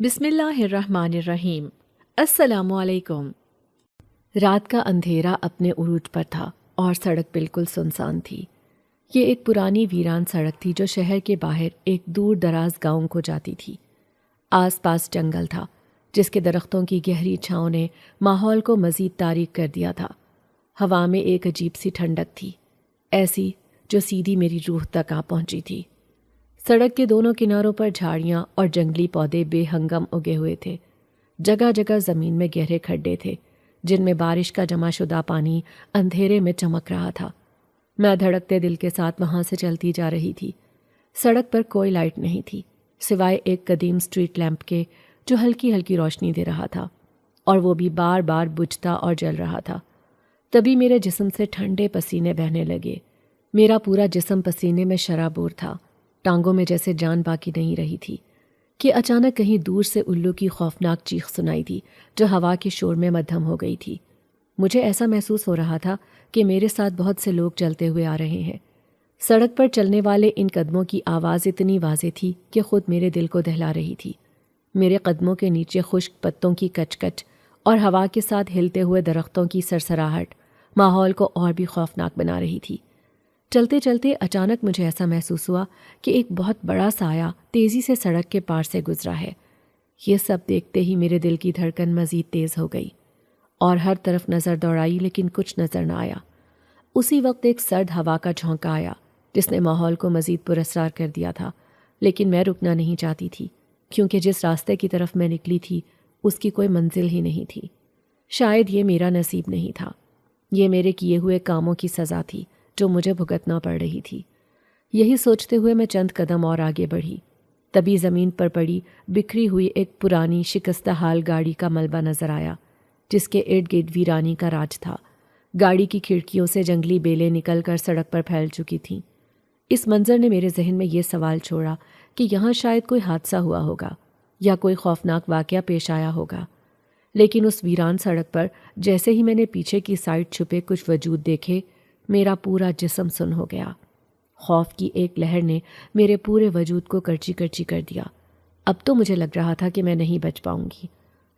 بسم اللہ الرحمن الرحیم۔ السلام علیکم۔ رات کا اندھیرا اپنے عروج پر تھا اور سڑک بالکل سنسان تھی۔ یہ ایک پرانی ویران سڑک تھی جو شہر کے باہر ایک دور دراز گاؤں کو جاتی تھی۔ آس پاس جنگل تھا جس کے درختوں کی گہری چھاؤں نے ماحول کو مزید تاریک کر دیا تھا۔ ہوا میں ایک عجیب سی ٹھنڈک تھی، ایسی جو سیدھی میری روح تک آ پہنچی تھی۔ سڑک کے دونوں کناروں پر جھاڑیاں اور جنگلی پودے بے ہنگم اگے ہوئے تھے۔ جگہ جگہ زمین میں گہرے کھڈے تھے جن میں بارش کا جمع شدہ پانی اندھیرے میں چمک رہا تھا۔ میں دھڑکتے دل کے ساتھ وہاں سے چلتی جا رہی تھی۔ سڑک پر کوئی لائٹ نہیں تھی سوائے ایک قدیم سٹریٹ لیمپ کے جو ہلکی ہلکی روشنی دے رہا تھا، اور وہ بھی بار بار بجھتا اور جل رہا تھا۔ تبھی میرے جسم سے ٹھنڈے پسینے بہنے لگے۔ میرا پورا جسم پسینے میں شرابور تھا، ٹانگوں میں جیسے جان باقی نہیں رہی تھی کہ اچانک کہیں دور سے الو کی خوفناک چیخ سنائی دی جو ہوا کے شور میں مدھم ہو گئی تھی۔ مجھے ایسا محسوس ہو رہا تھا کہ میرے ساتھ بہت سے لوگ چلتے ہوئے آ رہے ہیں۔ سڑک پر چلنے والے ان قدموں کی آواز اتنی واضح تھی کہ خود میرے دل کو دہلا رہی تھی۔ میرے قدموں کے نیچے خشک پتوں کی کچ کچ اور ہوا کے ساتھ ہلتے ہوئے درختوں کی سرسراہٹ ماحول کو اور بھی خوفناک بنا رہی تھی۔ چلتے چلتے اچانک مجھے ایسا محسوس ہوا کہ ایک بہت بڑا سایہ تیزی سے سڑک کے پار سے گزرا ہے۔ یہ سب دیکھتے ہی میرے دل کی دھڑکن مزید تیز ہو گئی اور ہر طرف نظر دوڑائی لیکن کچھ نظر نہ آیا۔ اسی وقت ایک سرد ہوا کا جھونکا آیا جس نے ماحول کو مزید پراسرار کر دیا تھا، لیکن میں رکنا نہیں چاہتی تھی کیونکہ جس راستے کی طرف میں نکلی تھی اس کی کوئی منزل ہی نہیں تھی۔ شاید یہ میرا نصیب نہیں تھا، یہ میرے کیے ہوئے کاموں کی سزا تھی جو مجھے بھگتنا پڑ رہی تھی۔ یہی سوچتے ہوئے میں چند قدم اور آگے بڑھی، تبھی زمین پر پڑی بکھری ہوئی ایک پرانی شکستہ حال گاڑی کا ملبہ نظر آیا جس کے ارد گرد ویرانی کا راج تھا۔ گاڑی کی کھڑکیوں سے جنگلی بیلیں نکل کر سڑک پر پھیل چکی تھیں۔ اس منظر نے میرے ذہن میں یہ سوال چھوڑا کہ یہاں شاید کوئی حادثہ ہوا ہوگا یا کوئی خوفناک واقعہ پیش آیا ہوگا، لیکن اس ویران سڑک پر جیسے ہی میں نے پیچھے کی سائڈ چھپے کچھ وجود دیکھے، میرا پورا جسم سن ہو گیا۔ خوف کی ایک لہر نے میرے پورے وجود کو کرچی کرچی کر دیا۔ اب تو مجھے لگ رہا تھا کہ میں نہیں بچ پاؤں گی،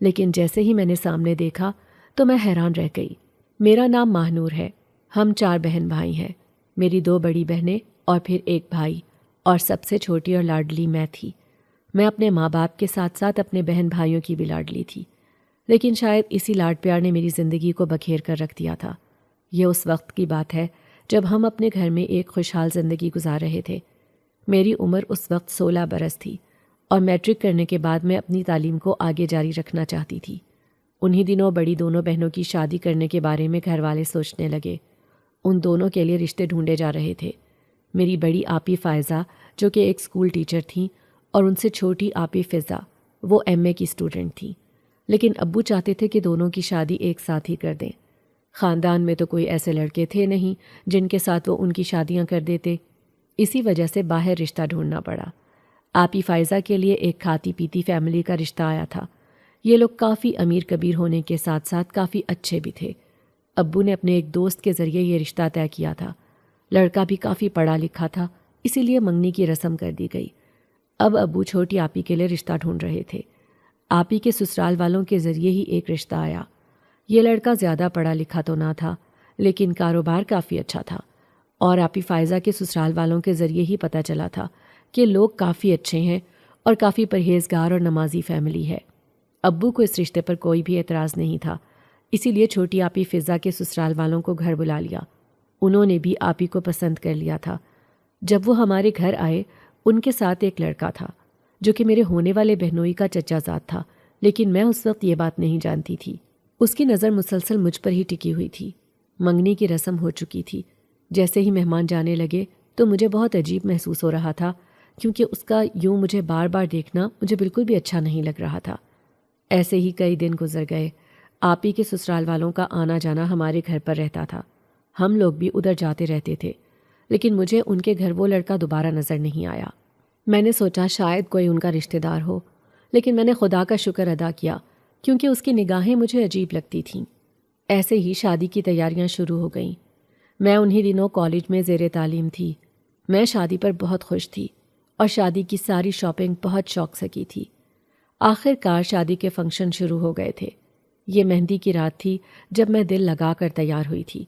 لیکن جیسے ہی میں نے سامنے دیکھا تو میں حیران رہ گئی۔ میرا نام ماہنور ہے، ہم 4 بہن بھائی ہیں، میری 2 بڑی بہنیں اور پھر ایک بھائی، اور سب سے چھوٹی اور لاڈلی میں تھی۔ میں اپنے ماں باپ کے ساتھ ساتھ اپنے بہن بھائیوں کی بھی لاڈلی تھی، لیکن شاید اسی لاڈ پیار نے میری زندگی کو بکھیر کر رکھ دیا تھا۔ یہ اس وقت کی بات ہے جب ہم اپنے گھر میں ایک خوشحال زندگی گزار رہے تھے۔ میری عمر اس وقت 16 برس تھی اور میٹرک کرنے کے بعد میں اپنی تعلیم کو آگے جاری رکھنا چاہتی تھی۔ انہی دنوں بڑی دونوں بہنوں کی شادی کرنے کے بارے میں گھر والے سوچنے لگے۔ ان دونوں کے لیے رشتے ڈھونڈے جا رہے تھے۔ میری بڑی آپی فائزہ جو کہ ایک اسکول ٹیچر تھیں، اور ان سے چھوٹی آپی فضا، وہ MA کی اسٹوڈنٹ تھیں، لیکن ابو چاہتے تھے کہ دونوں کی شادی ایک ساتھ ہی کر دیں۔ خاندان میں تو کوئی ایسے لڑکے تھے نہیں جن کے ساتھ وہ ان کی شادیاں کر دیتے، اسی وجہ سے باہر رشتہ ڈھونڈنا پڑا۔ آپی فائزہ کے لیے ایک کھاتی پیتی فیملی کا رشتہ آیا تھا۔ یہ لوگ کافی امیر کبیر ہونے کے ساتھ ساتھ کافی اچھے بھی تھے۔ ابو نے اپنے ایک دوست کے ذریعے یہ رشتہ طے کیا تھا۔ لڑکا بھی کافی پڑھا لکھا تھا، اسی لیے منگنی کی رسم کر دی گئی۔ اب ابو چھوٹی آپی کے لیے رشتہ ڈھونڈ رہے تھے۔ آپی کے سسرال والوں کے ذریعے ہی ایک رشتہ آیا۔ یہ لڑکا زیادہ پڑھا لکھا تو نہ تھا، لیکن کاروبار کافی اچھا تھا، اور آپی فائزہ کے سسرال والوں کے ذریعے ہی پتہ چلا تھا کہ لوگ کافی اچھے ہیں اور کافی پرہیزگار اور نمازی فیملی ہے۔ ابو کو اس رشتے پر کوئی بھی اعتراض نہیں تھا، اسی لیے چھوٹی آپی فضا کے سسرال والوں کو گھر بلا لیا۔ انہوں نے بھی آپی کو پسند کر لیا تھا۔ جب وہ ہمارے گھر آئے، ان کے ساتھ ایک لڑکا تھا جو کہ میرے ہونے والے بہنوئی کا چچا زاد تھا، لیکن میں اس وقت یہ بات نہیں جانتی تھی۔ اس کی نظر مسلسل مجھ پر ہی ٹکی ہوئی تھی۔ منگنی کی رسم ہو چکی تھی۔ جیسے ہی مہمان جانے لگے تو مجھے بہت عجیب محسوس ہو رہا تھا، کیونکہ اس کا یوں مجھے بار بار دیکھنا مجھے بالکل بھی اچھا نہیں لگ رہا تھا۔ ایسے ہی کئی دن گزر گئے۔ آپی کے سسرال والوں کا آنا جانا ہمارے گھر پر رہتا تھا، ہم لوگ بھی ادھر جاتے رہتے تھے، لیکن مجھے ان کے گھر وہ لڑکا دوبارہ نظر نہیں آیا۔ میں نے سوچا شاید کوئی ان کا رشتہ دار ہو، لیکن میں نے خدا کا شکر ادا کیا کیونکہ اس کی نگاہیں مجھے عجیب لگتی تھیں۔ ایسے ہی شادی کی تیاریاں شروع ہو گئیں۔ میں انہی دنوں کالج میں زیر تعلیم تھی۔ میں شادی پر بہت خوش تھی اور شادی کی ساری شاپنگ بہت شوق سے کی تھی۔ آخر کار شادی کے فنکشن شروع ہو گئے تھے۔ یہ مہندی کی رات تھی جب میں دل لگا کر تیار ہوئی تھی،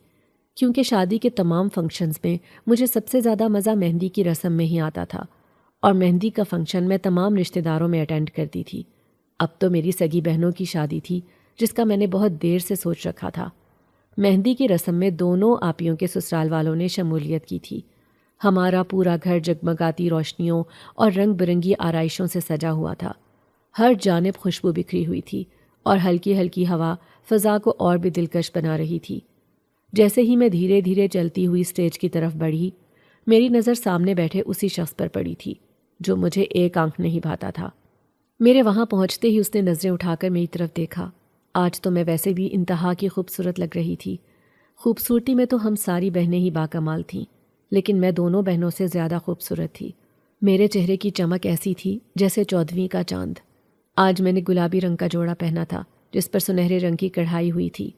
کیونکہ شادی کے تمام فنکشنز میں مجھے سب سے زیادہ مزہ مہندی کی رسم میں ہی آتا تھا، اور مہندی کا فنکشن میں تمام رشتہ داروں میں اٹینڈ کرتی تھی۔ اب تو میری سگی بہنوں کی شادی تھی جس کا میں نے بہت دیر سے سوچ رکھا تھا۔ مہندی کی رسم میں دونوں آپیوں کے سسرال والوں نے شمولیت کی تھی۔ ہمارا پورا گھر جگمگاتی روشنیوں اور رنگ برنگی آرائشوں سے سجا ہوا تھا۔ ہر جانب خوشبو بکھری ہوئی تھی اور ہلکی ہلکی ہوا فضا کو اور بھی دلکش بنا رہی تھی۔ جیسے ہی میں دھیرے دھیرے چلتی ہوئی اسٹیج کی طرف بڑھی، میری نظر سامنے بیٹھے اسی شخص پر پڑی تھی جو مجھے ایک آنکھ نہیں بھاتا تھا۔ میرے وہاں پہنچتے ہی اس نے نظریں اٹھا کر میری طرف دیکھا۔ آج تو میں ویسے بھی انتہا کی خوبصورت لگ رہی تھی۔ خوبصورتی میں تو ہم ساری بہنیں ہی باکمال تھیں، لیکن میں دونوں بہنوں سے زیادہ خوبصورت تھی۔ میرے چہرے کی چمک ایسی تھی جیسے 14ویں کا چاند۔ آج میں نے گلابی رنگ کا جوڑا پہنا تھا جس پر سنہرے رنگ کی کڑھائی ہوئی تھی،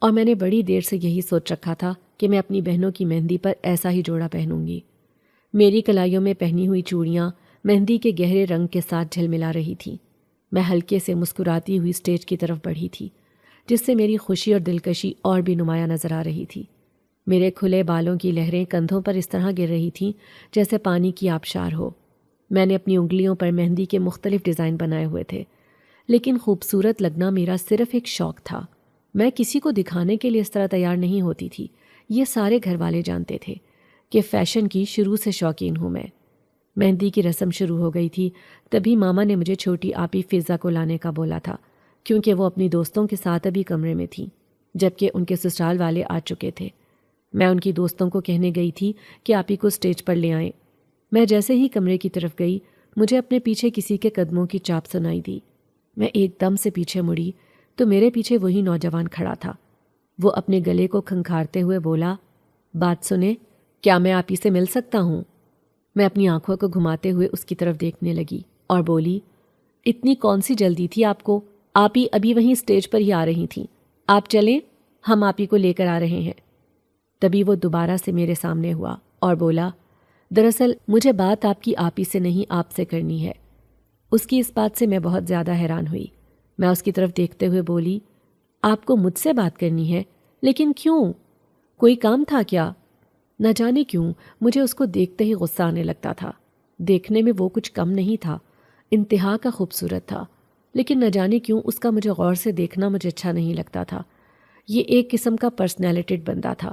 اور میں نے بڑی دیر سے یہی سوچ رکھا تھا کہ میں اپنی بہنوں کی مہندی پر ایسا ہی جوڑا پہنوں گی۔ میری کلائیوں میں پہنی ہوئی چوڑیاں مہندی کے گہرے رنگ کے ساتھ جھلملا رہی تھیں۔ میں ہلکے سے مسکراتی ہوئی اسٹیج کی طرف بڑھی تھی، جس سے میری خوشی اور دلکشی اور بھی نمایاں نظر آ رہی تھی۔ میرے کھلے بالوں کی لہریں کندھوں پر اس طرح گر رہی تھیں جیسے پانی کی آبشار ہو۔ میں نے اپنی انگلیوں پر مہندی کے مختلف ڈیزائن بنائے ہوئے تھے، لیکن خوبصورت لگنا میرا صرف ایک شوق تھا۔ میں کسی کو دکھانے کے لیے اس طرح تیار نہیں ہوتی تھی۔ یہ سارے گھر والے جانتے تھے کہ فیشن کی شروع سے شوقین ہوں میں۔ مہندی کی رسم شروع ہو گئی تھی، تبھی ماما نے مجھے چھوٹی آپی فضا کو لانے کا بولا تھا، کیونکہ وہ اپنی دوستوں کے ساتھ ابھی کمرے میں تھیں، جبکہ ان کے سسرال والے آ چکے تھے۔ میں ان کی دوستوں کو کہنے گئی تھی کہ آپی کو اسٹیج پر لے آئیں۔ میں جیسے ہی کمرے کی طرف گئی، مجھے اپنے پیچھے کسی کے قدموں کی چاپ سنائی دی۔ میں ایک دم سے پیچھے مڑی تو میرے پیچھے وہی نوجوان کھڑا تھا۔ وہ اپنے گلے کو کھنکھارتے ہوئے بولا، بات سنیں، کیا میں آپی سے مل سکتا ہوں؟ میں اپنی آنکھوں کو گھماتے ہوئے اس کی طرف دیکھنے لگی اور بولی، اتنی کون سی جلدی تھی آپ کو؟ آپی ابھی وہیں اسٹیج پر ہی آ رہی تھیں، آپ چلیں، ہم آپی کو لے کر آ رہے ہیں۔ تبھی وہ دوبارہ سے میرے سامنے ہوا اور بولا، دراصل مجھے بات آپ کی آپی سے نہیں آپ سے کرنی ہے۔ اس کی اس بات سے میں بہت زیادہ حیران ہوئی۔ میں اس کی طرف دیکھتے ہوئے بولی، آپ کو مجھ سے بات کرنی ہے؟ لیکن کیوں؟ کوئی کام تھا کیا؟ نہ جانے کیوں مجھے اس کو دیکھتے ہی غصہ آنے لگتا تھا۔ دیکھنے میں وہ کچھ کم نہیں تھا، انتہا کا خوبصورت تھا، لیکن نہ جانے کیوں اس کا مجھے غور سے دیکھنا مجھے اچھا نہیں لگتا تھا۔ یہ ایک قسم کا پرسنالٹیڈ بندہ تھا۔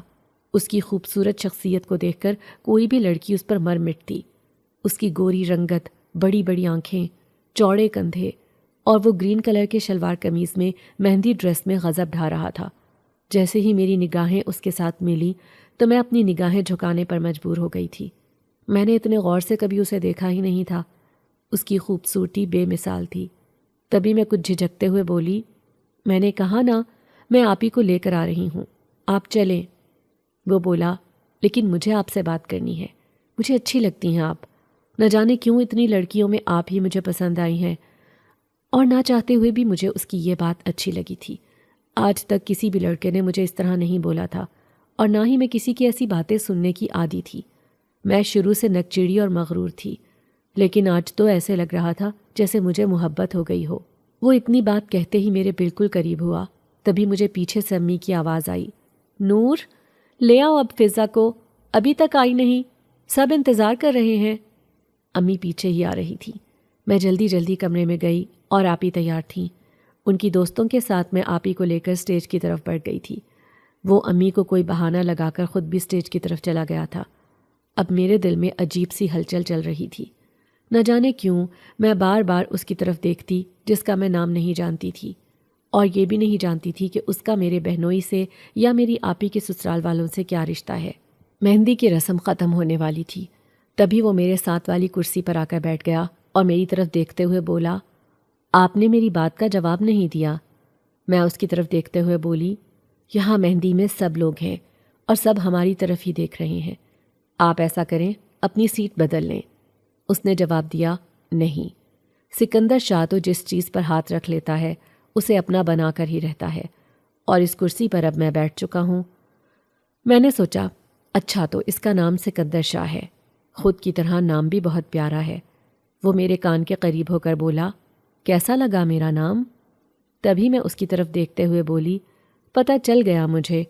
اس کی خوبصورت شخصیت کو دیکھ کر کوئی بھی لڑکی اس پر مر مٹتی۔ اس کی گوری رنگت، بڑی بڑی آنکھیں، چوڑے کندھے، اور وہ گرین کلر کے شلوار قمیض میں مہندی ڈریس میں غضب ڈھا رہا تھا۔ جیسے ہی میری نگاہیں اس کے ساتھ ملی تو میں اپنی نگاہیں جھکانے پر مجبور ہو گئی تھی۔ میں نے اتنے غور سے کبھی اسے دیکھا ہی نہیں تھا۔ اس کی خوبصورتی بے مثال تھی۔ تبھی میں کچھ جھجکتے ہوئے بولی، میں نے کہا نا، میں آپ ہی کو لے کر آ رہی ہوں، آپ چلیں۔ وہ بولا، لیکن مجھے آپ سے بات کرنی ہے، مجھے اچھی لگتی ہیں آپ، نہ جانے کیوں اتنی لڑکیوں میں آپ ہی مجھے پسند آئی ہیں۔ اور نہ چاہتے ہوئے بھی مجھے اس کی یہ بات اچھی لگی تھی۔ آج تک کسی بھی لڑکے نے مجھے اس طرح نہیں بولا تھا، اور نہ ہی میں کسی کی ایسی باتیں سننے کی عادی تھی۔ میں شروع سے نکچیڑی اور مغرور تھی، لیکن آج تو ایسے لگ رہا تھا جیسے مجھے محبت ہو گئی ہو۔ وہ اتنی بات کہتے ہی میرے بالکل قریب ہوا، تبھی مجھے پیچھے سے امی کی آواز آئی، نور، لے آؤ اب فضا کو، ابھی تک آئی نہیں، سب انتظار کر رہے ہیں۔ امی پیچھے ہی آ رہی تھی۔ میں جلدی جلدی کمرے میں گئی اور آپی تیار تھیں۔ ان کی دوستوں کے ساتھ میں آپی کو لے کر اسٹیج کی طرف بڑھ گئی تھی۔ وہ امی کو کوئی بہانہ لگا کر خود بھی اسٹیج کی طرف چلا گیا تھا۔ اب میرے دل میں عجیب سی ہلچل چل رہی تھی۔ نہ جانے کیوں میں بار بار اس کی طرف دیکھتی جس کا میں نام نہیں جانتی تھی، اور یہ بھی نہیں جانتی تھی کہ اس کا میرے بہنوئی سے یا میری آپی کے سسرال والوں سے کیا رشتہ ہے۔ مہندی کی رسم ختم ہونے والی تھی، تبھی وہ میرے ساتھ والی کرسی پر آ کر بیٹھ گیا اور میری طرف دیکھتے ہوئے بولا، آپ نے میری بات کا جواب نہیں دیا۔ میں اس کی طرف دیکھتے ہوئے بولی، یہاں مہندی میں سب لوگ ہیں اور سب ہماری طرف ہی دیکھ رہے ہیں، آپ ایسا کریں، اپنی سیٹ بدل لیں۔ اس نے جواب دیا، نہیں، سکندر شاہ تو جس چیز پر ہاتھ رکھ لیتا ہے اسے اپنا بنا کر ہی رہتا ہے، اور اس کرسی پر اب میں بیٹھ چکا ہوں۔ میں نے سوچا، اچھا تو اس کا نام سکندر شاہ ہے، خود کی طرح نام بھی بہت پیارا ہے۔ وہ میرے کان کے قریب ہو کر بولا، کیسا لگا میرا نام؟ تبھی میں اس کی طرف دیکھتے ہوئے بولی، پتہ چل گیا مجھے،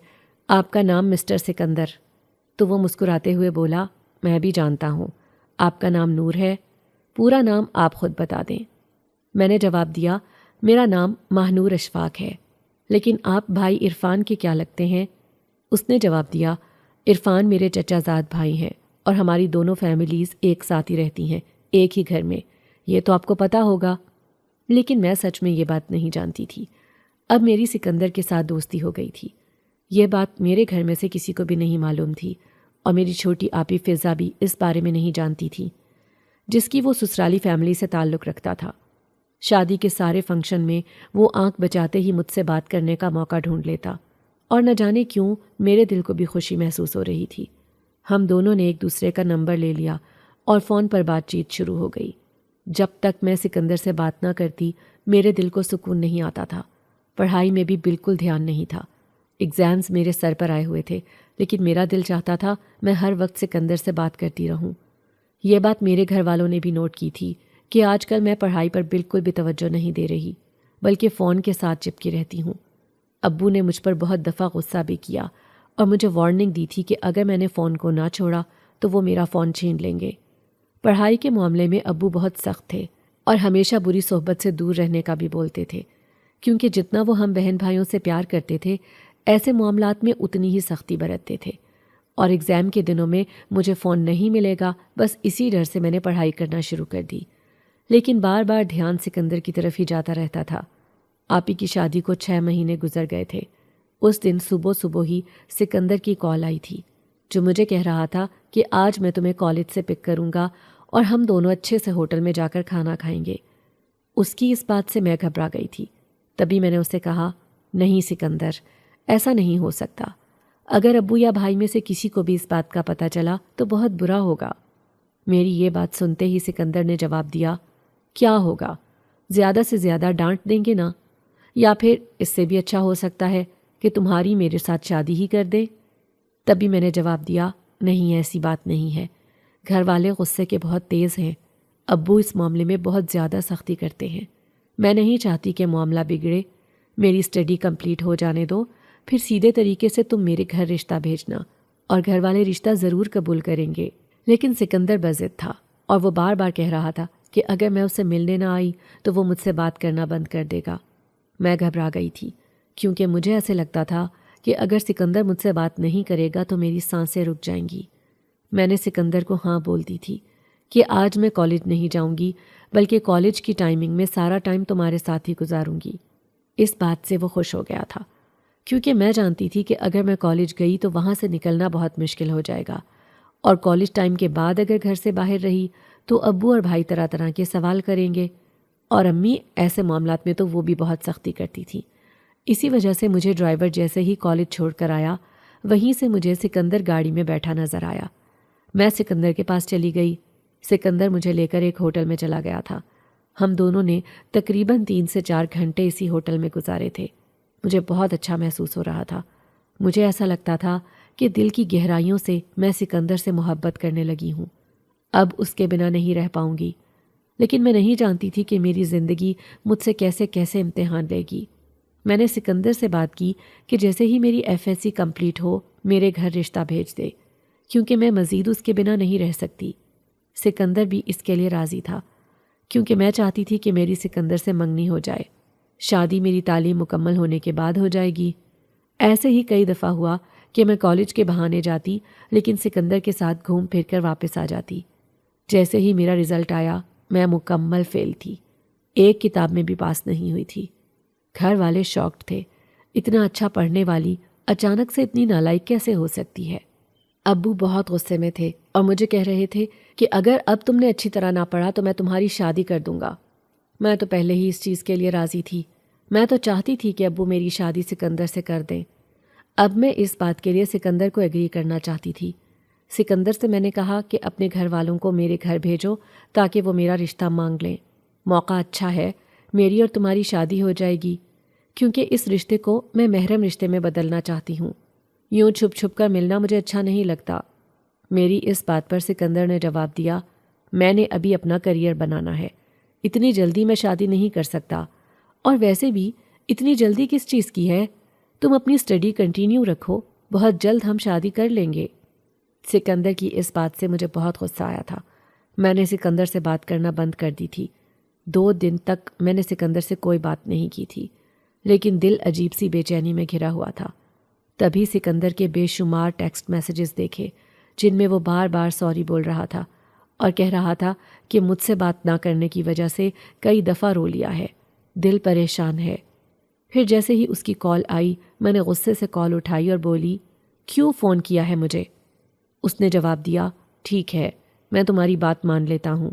آپ کا نام مسٹر سکندر۔ تو وہ مسکراتے ہوئے بولا، میں بھی جانتا ہوں، آپ کا نام نور ہے، پورا نام آپ خود بتا دیں۔ میں نے جواب دیا، میرا نام ماہنور اشفاق ہے، لیکن آپ بھائی عرفان کے کیا لگتے ہیں؟ اس نے جواب دیا، عرفان میرے چچا زاد بھائی ہیں اور ہماری دونوں فیملیز ایک ساتھ ہی رہتی ہیں، ایک ہی گھر میں، یہ تو آپ کو پتہ ہوگا۔ لیکن میں سچ میں یہ بات نہیں جانتی تھی۔ اب میری سکندر کے ساتھ دوستی ہو گئی تھی۔ یہ بات میرے گھر میں سے کسی کو بھی نہیں معلوم تھی، اور میری چھوٹی آپی فضا بھی اس بارے میں نہیں جانتی تھی، جس کی وہ سسرالی فیملی سے تعلق رکھتا تھا۔ شادی کے سارے فنکشن میں وہ آنکھ بچاتے ہی مجھ سے بات کرنے کا موقع ڈھونڈ لیتا، اور نہ جانے کیوں میرے دل کو بھی خوشی محسوس ہو رہی تھی۔ ہم دونوں نے ایک دوسرے کا نمبر لے لیا اور فون پر بات چیت شروع ہو گئی۔ جب تک میں سکندر سے بات نہ کرتی میرے دل کو سکون نہیں آتا تھا۔ پڑھائی میں بھی بالکل دھیان نہیں تھا۔ ایگزامز میرے سر پر آئے ہوئے تھے، لیکن میرا دل چاہتا تھا میں ہر وقت سکندر سے بات کرتی رہوں۔ یہ بات میرے گھر والوں نے بھی نوٹ کی تھی کہ آج کل میں پڑھائی پر بالکل بھی توجہ نہیں دے رہی، بلکہ فون کے ساتھ چپکی رہتی ہوں۔ ابو نے مجھ پر بہت دفعہ غصہ بھی کیا اور مجھے وارننگ دی تھی کہ اگر میں نے فون کو نہ چھوڑا تو وہ میرا فون چھین لیں گے۔ پڑھائی کے معاملے میں ابو بہت سخت تھے اور ہمیشہ بری صحبت سے دور رہنے کا بھی بولتے تھے، کیونکہ جتنا وہ ہم بہن بھائیوں سے پیار کرتے تھے، ایسے معاملات میں اتنی ہی سختی برتتے تھے۔ اور ایگزام کے دنوں میں مجھے فون نہیں ملے گا، بس اسی ڈر سے میں نے پڑھائی کرنا شروع کر دی۔ لیکن بار بار دھیان سکندر کی طرف ہی جاتا رہتا تھا۔ آپی کی شادی کو 6 مہینے گزر گئے تھے۔ اس دن صبح ہی سکندر کی کال آئی تھی، جو مجھے کہہ رہا تھا کہ آج میں تمہیں کالج سے پک کروں گا اور ہم دونوں اچھے سے ہوٹل میں جا کر کھانا کھائیں گے۔ اس کی اس بات سے میں گھبرا گئی تھی۔ تبھی میں نے اسے کہا، نہیں سکندر، ایسا نہیں ہو سکتا۔ اگر ابو یا بھائی میں سے کسی کو بھی اس بات کا پتہ چلا تو بہت برا ہوگا۔ میری یہ بات سنتے ہی سکندر نے جواب دیا، کیا ہوگا؟ زیادہ سے زیادہ ڈانٹ دیں گے نا، یا پھر اس سے بھی اچھا ہو سکتا ہے کہ تمہاری میرے ساتھ شادی ہی کر دے۔ تبھی میں نے جواب دیا، نہیں، ایسی بات نہیں ہے۔ گھر والے غصے کے بہت تیز ہیں، ابو اس معاملے میں بہت زیادہ سختی کرتے ہیں۔ میں نہیں چاہتی کہ معاملہ بگڑے۔ میری اسٹڈی کمپلیٹ ہو جانے دو، پھر سیدھے طریقے سے تم میرے گھر رشتہ بھیجنا، اور گھر والے رشتہ ضرور قبول کریں گے۔ لیکن سکندر بضد تھا، اور وہ بار بار کہہ رہا تھا کہ اگر میں اسے ملنے نہ آئی تو وہ مجھ سے بات کرنا بند کر دے گا۔ میں گھبرا گئی تھی، کیونکہ مجھے ایسے لگتا تھا کہ اگر سکندر مجھ سے بات نہیں کرے گا تو میری سانسیں رک جائیں گی۔ میں نے سکندر کو ہاں بول دی تھی کہ آج میں کالج نہیں جاؤں گی، بلکہ کالج کی ٹائمنگ میں سارا ٹائم تمہارے ساتھ ہی گزاروں گی۔ اس بات سے وہ خوش ہو گیا تھا، کیونکہ میں جانتی تھی کہ اگر میں کالج گئی تو وہاں سے نکلنا بہت مشکل ہو جائے گا، اور کالج ٹائم کے بعد اگر گھر سے باہر رہی تو ابو اور بھائی طرح طرح کے سوال کریں گے، اور امی ایسے معاملات میں تو وہ بھی بہت سختی کرتی تھی۔ اسی وجہ سے مجھے ڈرائیور جیسے ہی کالج چھوڑ کر آیا، وہیں سے مجھے سکندر گاڑی میں بیٹھا نظر آیا۔ میں سکندر کے پاس چلی گئی۔ سکندر مجھے لے کر ایک ہوٹل میں چلا گیا تھا۔ ہم دونوں نے تقریباً 3 سے 4 گھنٹے اسی ہوٹل میں گزارے تھے۔ مجھے بہت اچھا محسوس ہو رہا تھا۔ مجھے ایسا لگتا تھا کہ دل کی گہرائیوں سے میں سکندر سے محبت کرنے لگی ہوں۔ اب اس کے بنا نہیں رہ پاؤں گی، لیکن میں نہیں جانتی تھی کہ میری زندگی مجھ سے کیسے کیسے امتحان لے گی۔ میں نے سکندر سے بات کی کہ جیسے ہی میری FSC کمپلیٹ ہو میرے گھر رشتہ بھیج دے، کیونکہ میں مزید اس کے بنا نہیں رہ سکتی۔ سکندر بھی اس کے لیے راضی تھا، کیونکہ میں چاہتی تھی کہ میری سکندر سے منگنی ہو جائے۔ شادی میری تعلیم مکمل ہونے کے بعد ہو جائے گی۔ ایسے ہی کئی دفعہ ہوا کہ میں کالج کے بہانے جاتی، لیکن سکندر کے ساتھ گھوم پھر کر واپس آ جاتی۔ جیسے ہی میرا رزلٹ آیا میں مکمل فیل تھی، ایک کتاب میں بھی پاس نہیں ہوئی تھی۔ گھر والے شاکڈ تھے، اتنا اچھا پڑھنے والی اچانک سے اتنی نالائق کیسے ہو سکتی ہے۔ ابو بہت غصے میں تھے اور مجھے کہہ رہے تھے کہ اگر اب تم نے اچھی طرح نہ پڑھا تو میں تمہاری شادی کر دوں گا۔ میں تو پہلے ہی اس چیز کے لیے راضی تھی۔ میں تو چاہتی تھی کہ ابو میری شادی سکندر سے کر دیں۔ اب میں اس بات کے لیے سکندر کو ایگری کرنا چاہتی تھی۔ سکندر سے میں نے کہا کہ اپنے گھر والوں کو میرے گھر بھیجو تاکہ وہ میرا رشتہ مانگ لیں۔ موقع اچھا ہے، میری اور تمہاری شادی ہو جائے گی، کیونکہ اس رشتے کو میں محرم رشتے میں بدلنا چاہتی ہوں۔ یوں چھپ چھپ کر ملنا مجھے اچھا نہیں لگتا۔ میری اس بات پر سکندر نے جواب دیا، میں نے ابھی اپنا کریئر بنانا ہے، اتنی جلدی میں شادی نہیں کر سکتا، اور ویسے بھی اتنی جلدی کس چیز کی ہے؟ تم اپنی اسٹڈی کنٹینیو رکھو، بہت جلد ہم شادی کر لیں گے۔ سکندر کی اس بات سے مجھے بہت غصہ آیا تھا۔ میں نے سکندر سے بات کرنا بند کر دی تھی۔ 2 دن تک میں نے سکندر سے کوئی بات نہیں کی تھی، لیکن دل عجیب سی بے چینی میں گھرا ہوا تھا۔ تبھی سکندر کے بے شمار ٹیکسٹ میسیجز دیکھے جن میں وہ بار بار سوری بول رہا تھا اور کہہ رہا تھا کہ مجھ سے بات نہ کرنے کی وجہ سے کئی دفعہ رو لیا ہے، دل پریشان ہے۔ پھر جیسے ہی اس کی کال آئی، میں نے غصے سے کال اٹھائی اور بولی، کیوں فون کیا ہے مجھے؟ اس نے جواب دیا، ٹھیک ہے میں تمہاری بات مان لیتا ہوں،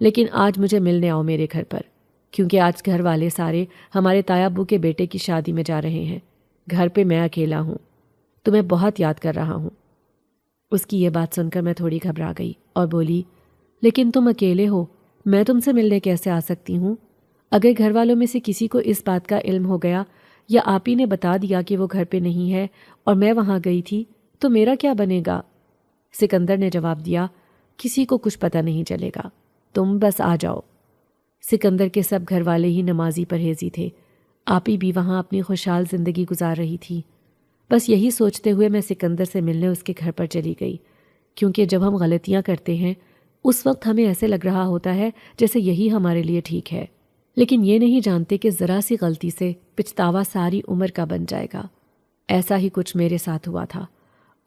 لیکن آج مجھے ملنے آؤ میرے گھر پر، کیونکہ آج گھر والے سارے ہمارے تایا ابو کے بیٹے کی شادی میں جا رہے ہیں۔ گھر پہ میں اکیلا ہوں، تمہیں بہت یاد کر رہا ہوں۔ اس کی یہ بات سن کر میں تھوڑی گھبرا گئی اور بولی، لیکن تم اکیلے ہو، میں تم سے ملنے کیسے آ سکتی ہوں؟ اگر گھر والوں میں سے کسی کو اس بات کا علم ہو گیا یا آپ ہی نے بتا دیا کہ وہ گھر پہ نہیں ہے اور میں وہاں گئی تھی تو میرا کیا بنے گا؟ سکندر نے جواب دیا، کسی کو کچھ پتہ نہیں چلے گا، تم بس آ جاؤ۔ سکندر کے سب گھر والے ہی نمازی پرہیزی تھے، آپی بھی وہاں اپنی خوشحال زندگی گزار رہی تھی۔ بس یہی سوچتے ہوئے میں سکندر سے ملنے اس کے گھر پر چلی گئی، کیونکہ جب ہم غلطیاں کرتے ہیں اس وقت ہمیں ایسے لگ رہا ہوتا ہے جیسے یہی ہمارے لیے ٹھیک ہے، لیکن یہ نہیں جانتے کہ ذرا سی غلطی سے پچھتاوا ساری عمر کا بن جائے گا۔ ایسا ہی کچھ میرے ساتھ ہوا تھا۔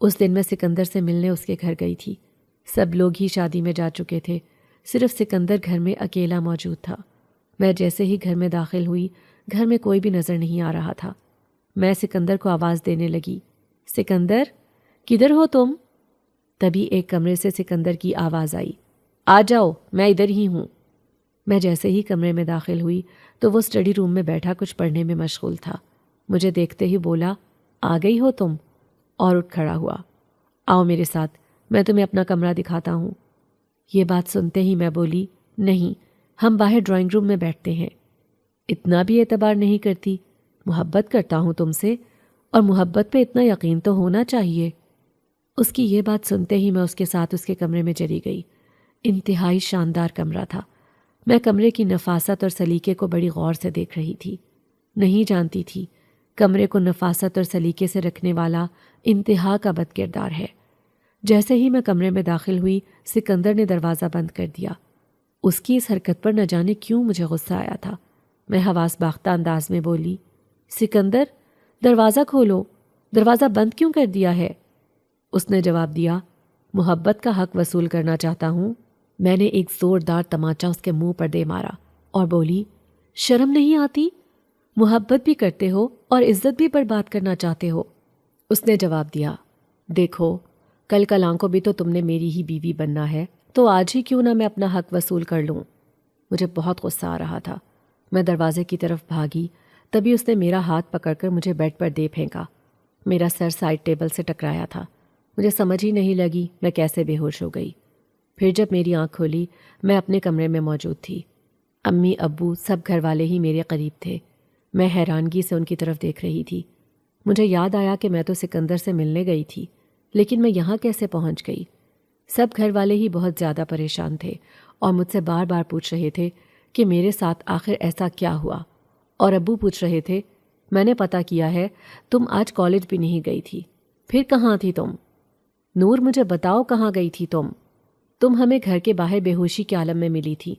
اس دن میں سکندر سے ملنے اس کے گھر گئی تھی۔ سب لوگ ہی شادی میں جا چکے تھے، صرف سکندر گھر میں اکیلا موجود تھا۔ میں جیسے ہی گھر میں داخل ہوئی، گھر میں کوئی بھی نظر نہیں آ رہا تھا۔ میں سکندر کو آواز دینے لگی، سکندر کدھر ہو تم؟ تبھی ایک کمرے سے سکندر کی آواز آئی، آ جاؤ میں ادھر ہی ہوں۔ میں جیسے ہی کمرے میں داخل ہوئی تو وہ اسٹڈی روم میں بیٹھا کچھ پڑھنے میں مشغول تھا۔ مجھے دیکھتے ہی بولا، آ گئی ہو تم؟ اور اٹھ کھڑا ہوا، آؤ میرے ساتھ، میں تمہیں اپنا کمرہ دکھاتا ہوں۔ یہ بات سنتے ہی میں بولی، نہیں، ہم باہر ڈرائنگ روم میں بیٹھتے ہیں۔ اتنا بھی اعتبار نہیں کرتی؟ محبت کرتا ہوں تم سے، اور محبت پہ اتنا یقین تو ہونا چاہیے۔ اس کی یہ بات سنتے ہی میں اس کے ساتھ اس کے کمرے میں چلی گئی۔ انتہائی شاندار کمرہ تھا۔ میں کمرے کی نفاست اور سلیقے کو بڑی غور سے دیکھ رہی تھی۔ نہیں جانتی تھی کمرے کو نفاست اور سلیقے سے رکھنے والا انتہا کا بد کردار ہے۔ جیسے ہی میں کمرے میں داخل ہوئی، سکندر نے دروازہ بند کر دیا۔ اس کی اس حرکت پر نہ جانے کیوں مجھے غصہ آیا تھا۔ میں حواس باختہ انداز میں بولی، سکندر دروازہ کھولو، دروازہ بند کیوں کر دیا ہے؟ اس نے جواب دیا، محبت کا حق وصول کرنا چاہتا ہوں۔ میں نے ایک زوردار تماچا اس کے منہ پر دے مارا اور بولی، شرم نہیں آتی؟ محبت بھی کرتے ہو اور عزت بھی برباد کرنا چاہتے ہو۔ اس نے جواب دیا، دیکھو کل کلاں کو بھی تو تم نے میری ہی بیوی بننا ہے، تو آج ہی کیوں نہ میں اپنا حق وصول کر لوں۔ مجھے بہت غصہ آ رہا تھا۔ میں دروازے کی طرف بھاگی، تبھی اس نے میرا ہاتھ پکڑ کر مجھے بیڈ پر دے پھینکا۔ میرا سر سائڈ ٹیبل سے ٹکرایا تھا۔ مجھے سمجھ ہی نہیں لگی میں کیسے بے ہوش ہو گئی۔ پھر جب میری آنکھ کھولی، میں اپنے کمرے میں موجود تھی۔ امی ابو سب گھر والے ہی میرے قریب تھے۔ میں حیرانگی سے ان کی طرف دیکھ رہی تھی۔ مجھے یاد آیا کہ میں تو سکندر سے ملنے گئی تھی، لیکن میں یہاں کیسے پہنچ گئی؟ سب گھر والے ہی بہت زیادہ پریشان تھے اور مجھ سے بار بار پوچھ رہے تھے کہ میرے ساتھ آخر ایسا کیا ہوا، اور ابو پوچھ رہے تھے، میں نے پتہ کیا ہے تم آج کالج بھی نہیں گئی تھی، پھر کہاں تھی تم؟ نور مجھے بتاؤ کہاں گئی تھی تم ہمیں گھر کے باہر بے ہوشی کے عالم میں ملی تھی،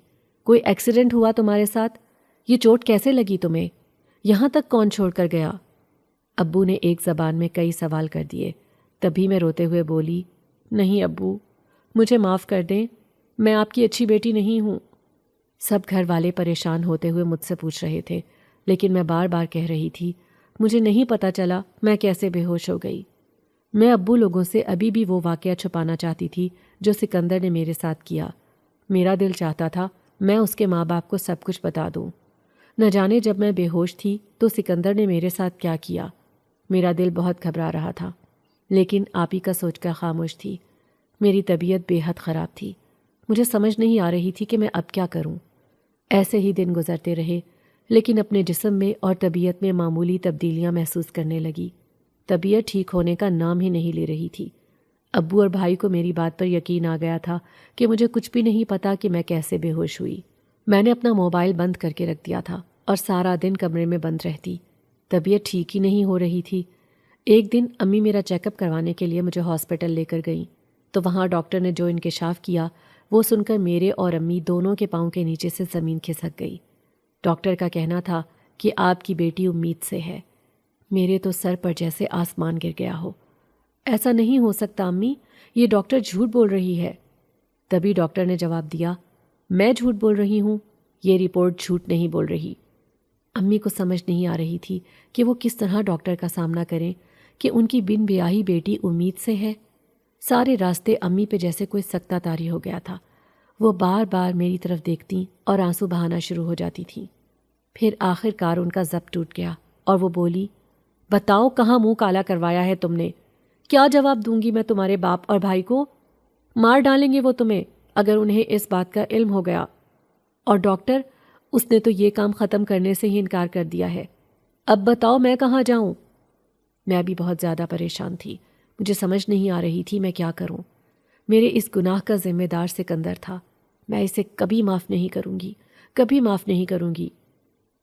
کوئی ایکسیڈنٹ ہوا تمہارے ساتھ؟ یہ چوٹ کیسے لگی تمہیں؟ یہاں تک کون چھوڑ کر گیا؟ ابو نے ایک زبان میں کئی سوال کر دیے۔ تبھی میں روتے ہوئے بولی، نہیں ابو، مجھے معاف کر دیں، میں آپ کی اچھی بیٹی نہیں ہوں۔ سب گھر والے پریشان ہوتے ہوئے مجھ سے پوچھ رہے تھے، لیکن میں بار بار کہہ رہی تھی، مجھے نہیں پتہ چلا میں کیسے بے ہوش ہو گئی۔ میں ابو لوگوں سے ابھی بھی وہ واقعہ چھپانا چاہتی تھی جو سکندر نے میرے ساتھ کیا۔ میرا دل چاہتا تھا میں اس کے ماں باپ کو سب کچھ بتا دوں۔ نہ جانے جب میں بے ہوش تھی تو سکندر نے میرے ساتھ کیا کیا۔ میرا دل بہت گھبرا رہا تھا، لیکن آپ ہی کا سوچ کر خاموش تھی۔ میری طبیعت بے حد خراب تھی۔ مجھے سمجھ نہیں آ رہی تھی کہ میں اب کیا کروں۔ ایسے ہی دن گزرتے رہے، لیکن اپنے جسم میں اور طبیعت میں معمولی تبدیلیاں محسوس کرنے لگی۔ طبیعت ٹھیک ہونے کا نام ہی نہیں لے رہی تھی۔ ابو اور بھائی کو میری بات پر یقین آ گیا تھا کہ مجھے کچھ بھی نہیں پتا کہ میں کیسے بے ہوش ہوئی۔ میں نے اپنا موبائل بند کر کے رکھ دیا تھا اور سارا دن کمرے میں بند رہتی۔ طبیعت ٹھیک ہی نہیں ہو رہی تھی۔ ایک دن امی میرا چیک اپ کروانے کے لیے مجھے ہاسپٹل لے کر گئیں تو وہاں ڈاکٹر نے جو انکشاف کیا وہ سن کر میرے اور امی دونوں کے پاؤں کے نیچے سے زمین کھسک گئی۔ ڈاکٹر کا کہنا تھا کہ آپ کی بیٹی امید سے ہے۔ میرے تو سر پر جیسے آسمان گر گیا ہو۔ ایسا نہیں ہو سکتا امی، یہ ڈاکٹر جھوٹ بول رہی ہے۔ تبھی ڈاکٹر نے جواب دیا، میں جھوٹ بول رہی ہوں، یہ رپورٹ جھوٹ نہیں بول رہی۔ امی کو سمجھ نہیں آ رہی تھی کہ وہ کس طرح ڈاکٹر کا سامنا کریں کہ ان کی بن بیاہی بیٹی امید سے ہے۔ سارے راستے امی پہ جیسے کوئی سکتہ طاری ہو گیا تھا۔ وہ بار بار میری طرف دیکھتیں اور آنسو بہانا شروع ہو جاتی تھیں۔ پھر آخر کار ان کا ضبط ٹوٹ گیا اور وہ بولی، بتاؤ کہاں منہ کالا کروایا ہے تم نے؟ کیا جواب دوں گی میں تمہارے باپ اور بھائی کو؟ مار ڈالیں گے وہ تمہیں اگر انہیں اس بات کا علم ہو گیا۔ اور ڈاکٹر، اس نے تو یہ کام ختم کرنے سے ہی انکار کر دیا ہے۔ اب بتاؤ میں کہاں جاؤں؟ میں بھی بہت زیادہ پریشان تھی۔ مجھے سمجھ نہیں آ رہی تھی میں کیا کروں۔ میرے اس گناہ کا ذمہ دار سکندر تھا۔ میں اسے کبھی معاف نہیں کروں گی، کبھی معاف نہیں کروں گی۔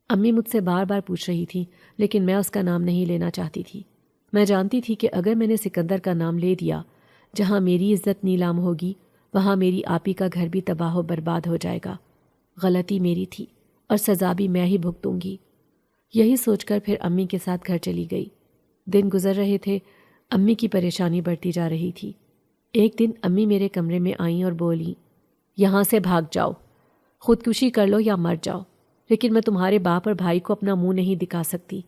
امی مجھ سے بار بار پوچھ رہی تھی لیکن میں اس کا نام نہیں لینا چاہتی تھی۔ میں جانتی تھی کہ اگر میں نے سکندر کا نام لے دیا، جہاں میری عزت نیلام ہوگی وہاں میری آپی کا گھر بھی تباہ و برباد ہو جائے گا۔ غلطی میری تھی اور سزا بھی میں ہی بھگتوں گی۔ یہی سوچ کر پھر امی کے ساتھ گھر چلی گئی۔ دن گزر رہے تھے، امی کی پریشانی بڑھتی جا رہی تھی۔ ایک دن امی میرے کمرے میں آئیں اور بولیں، یہاں سے بھاگ جاؤ، خودکشی کر لو یا مر جاؤ، لیکن میں تمہارے باپ اور بھائی کو اپنا منہ نہیں دکھا سکتی۔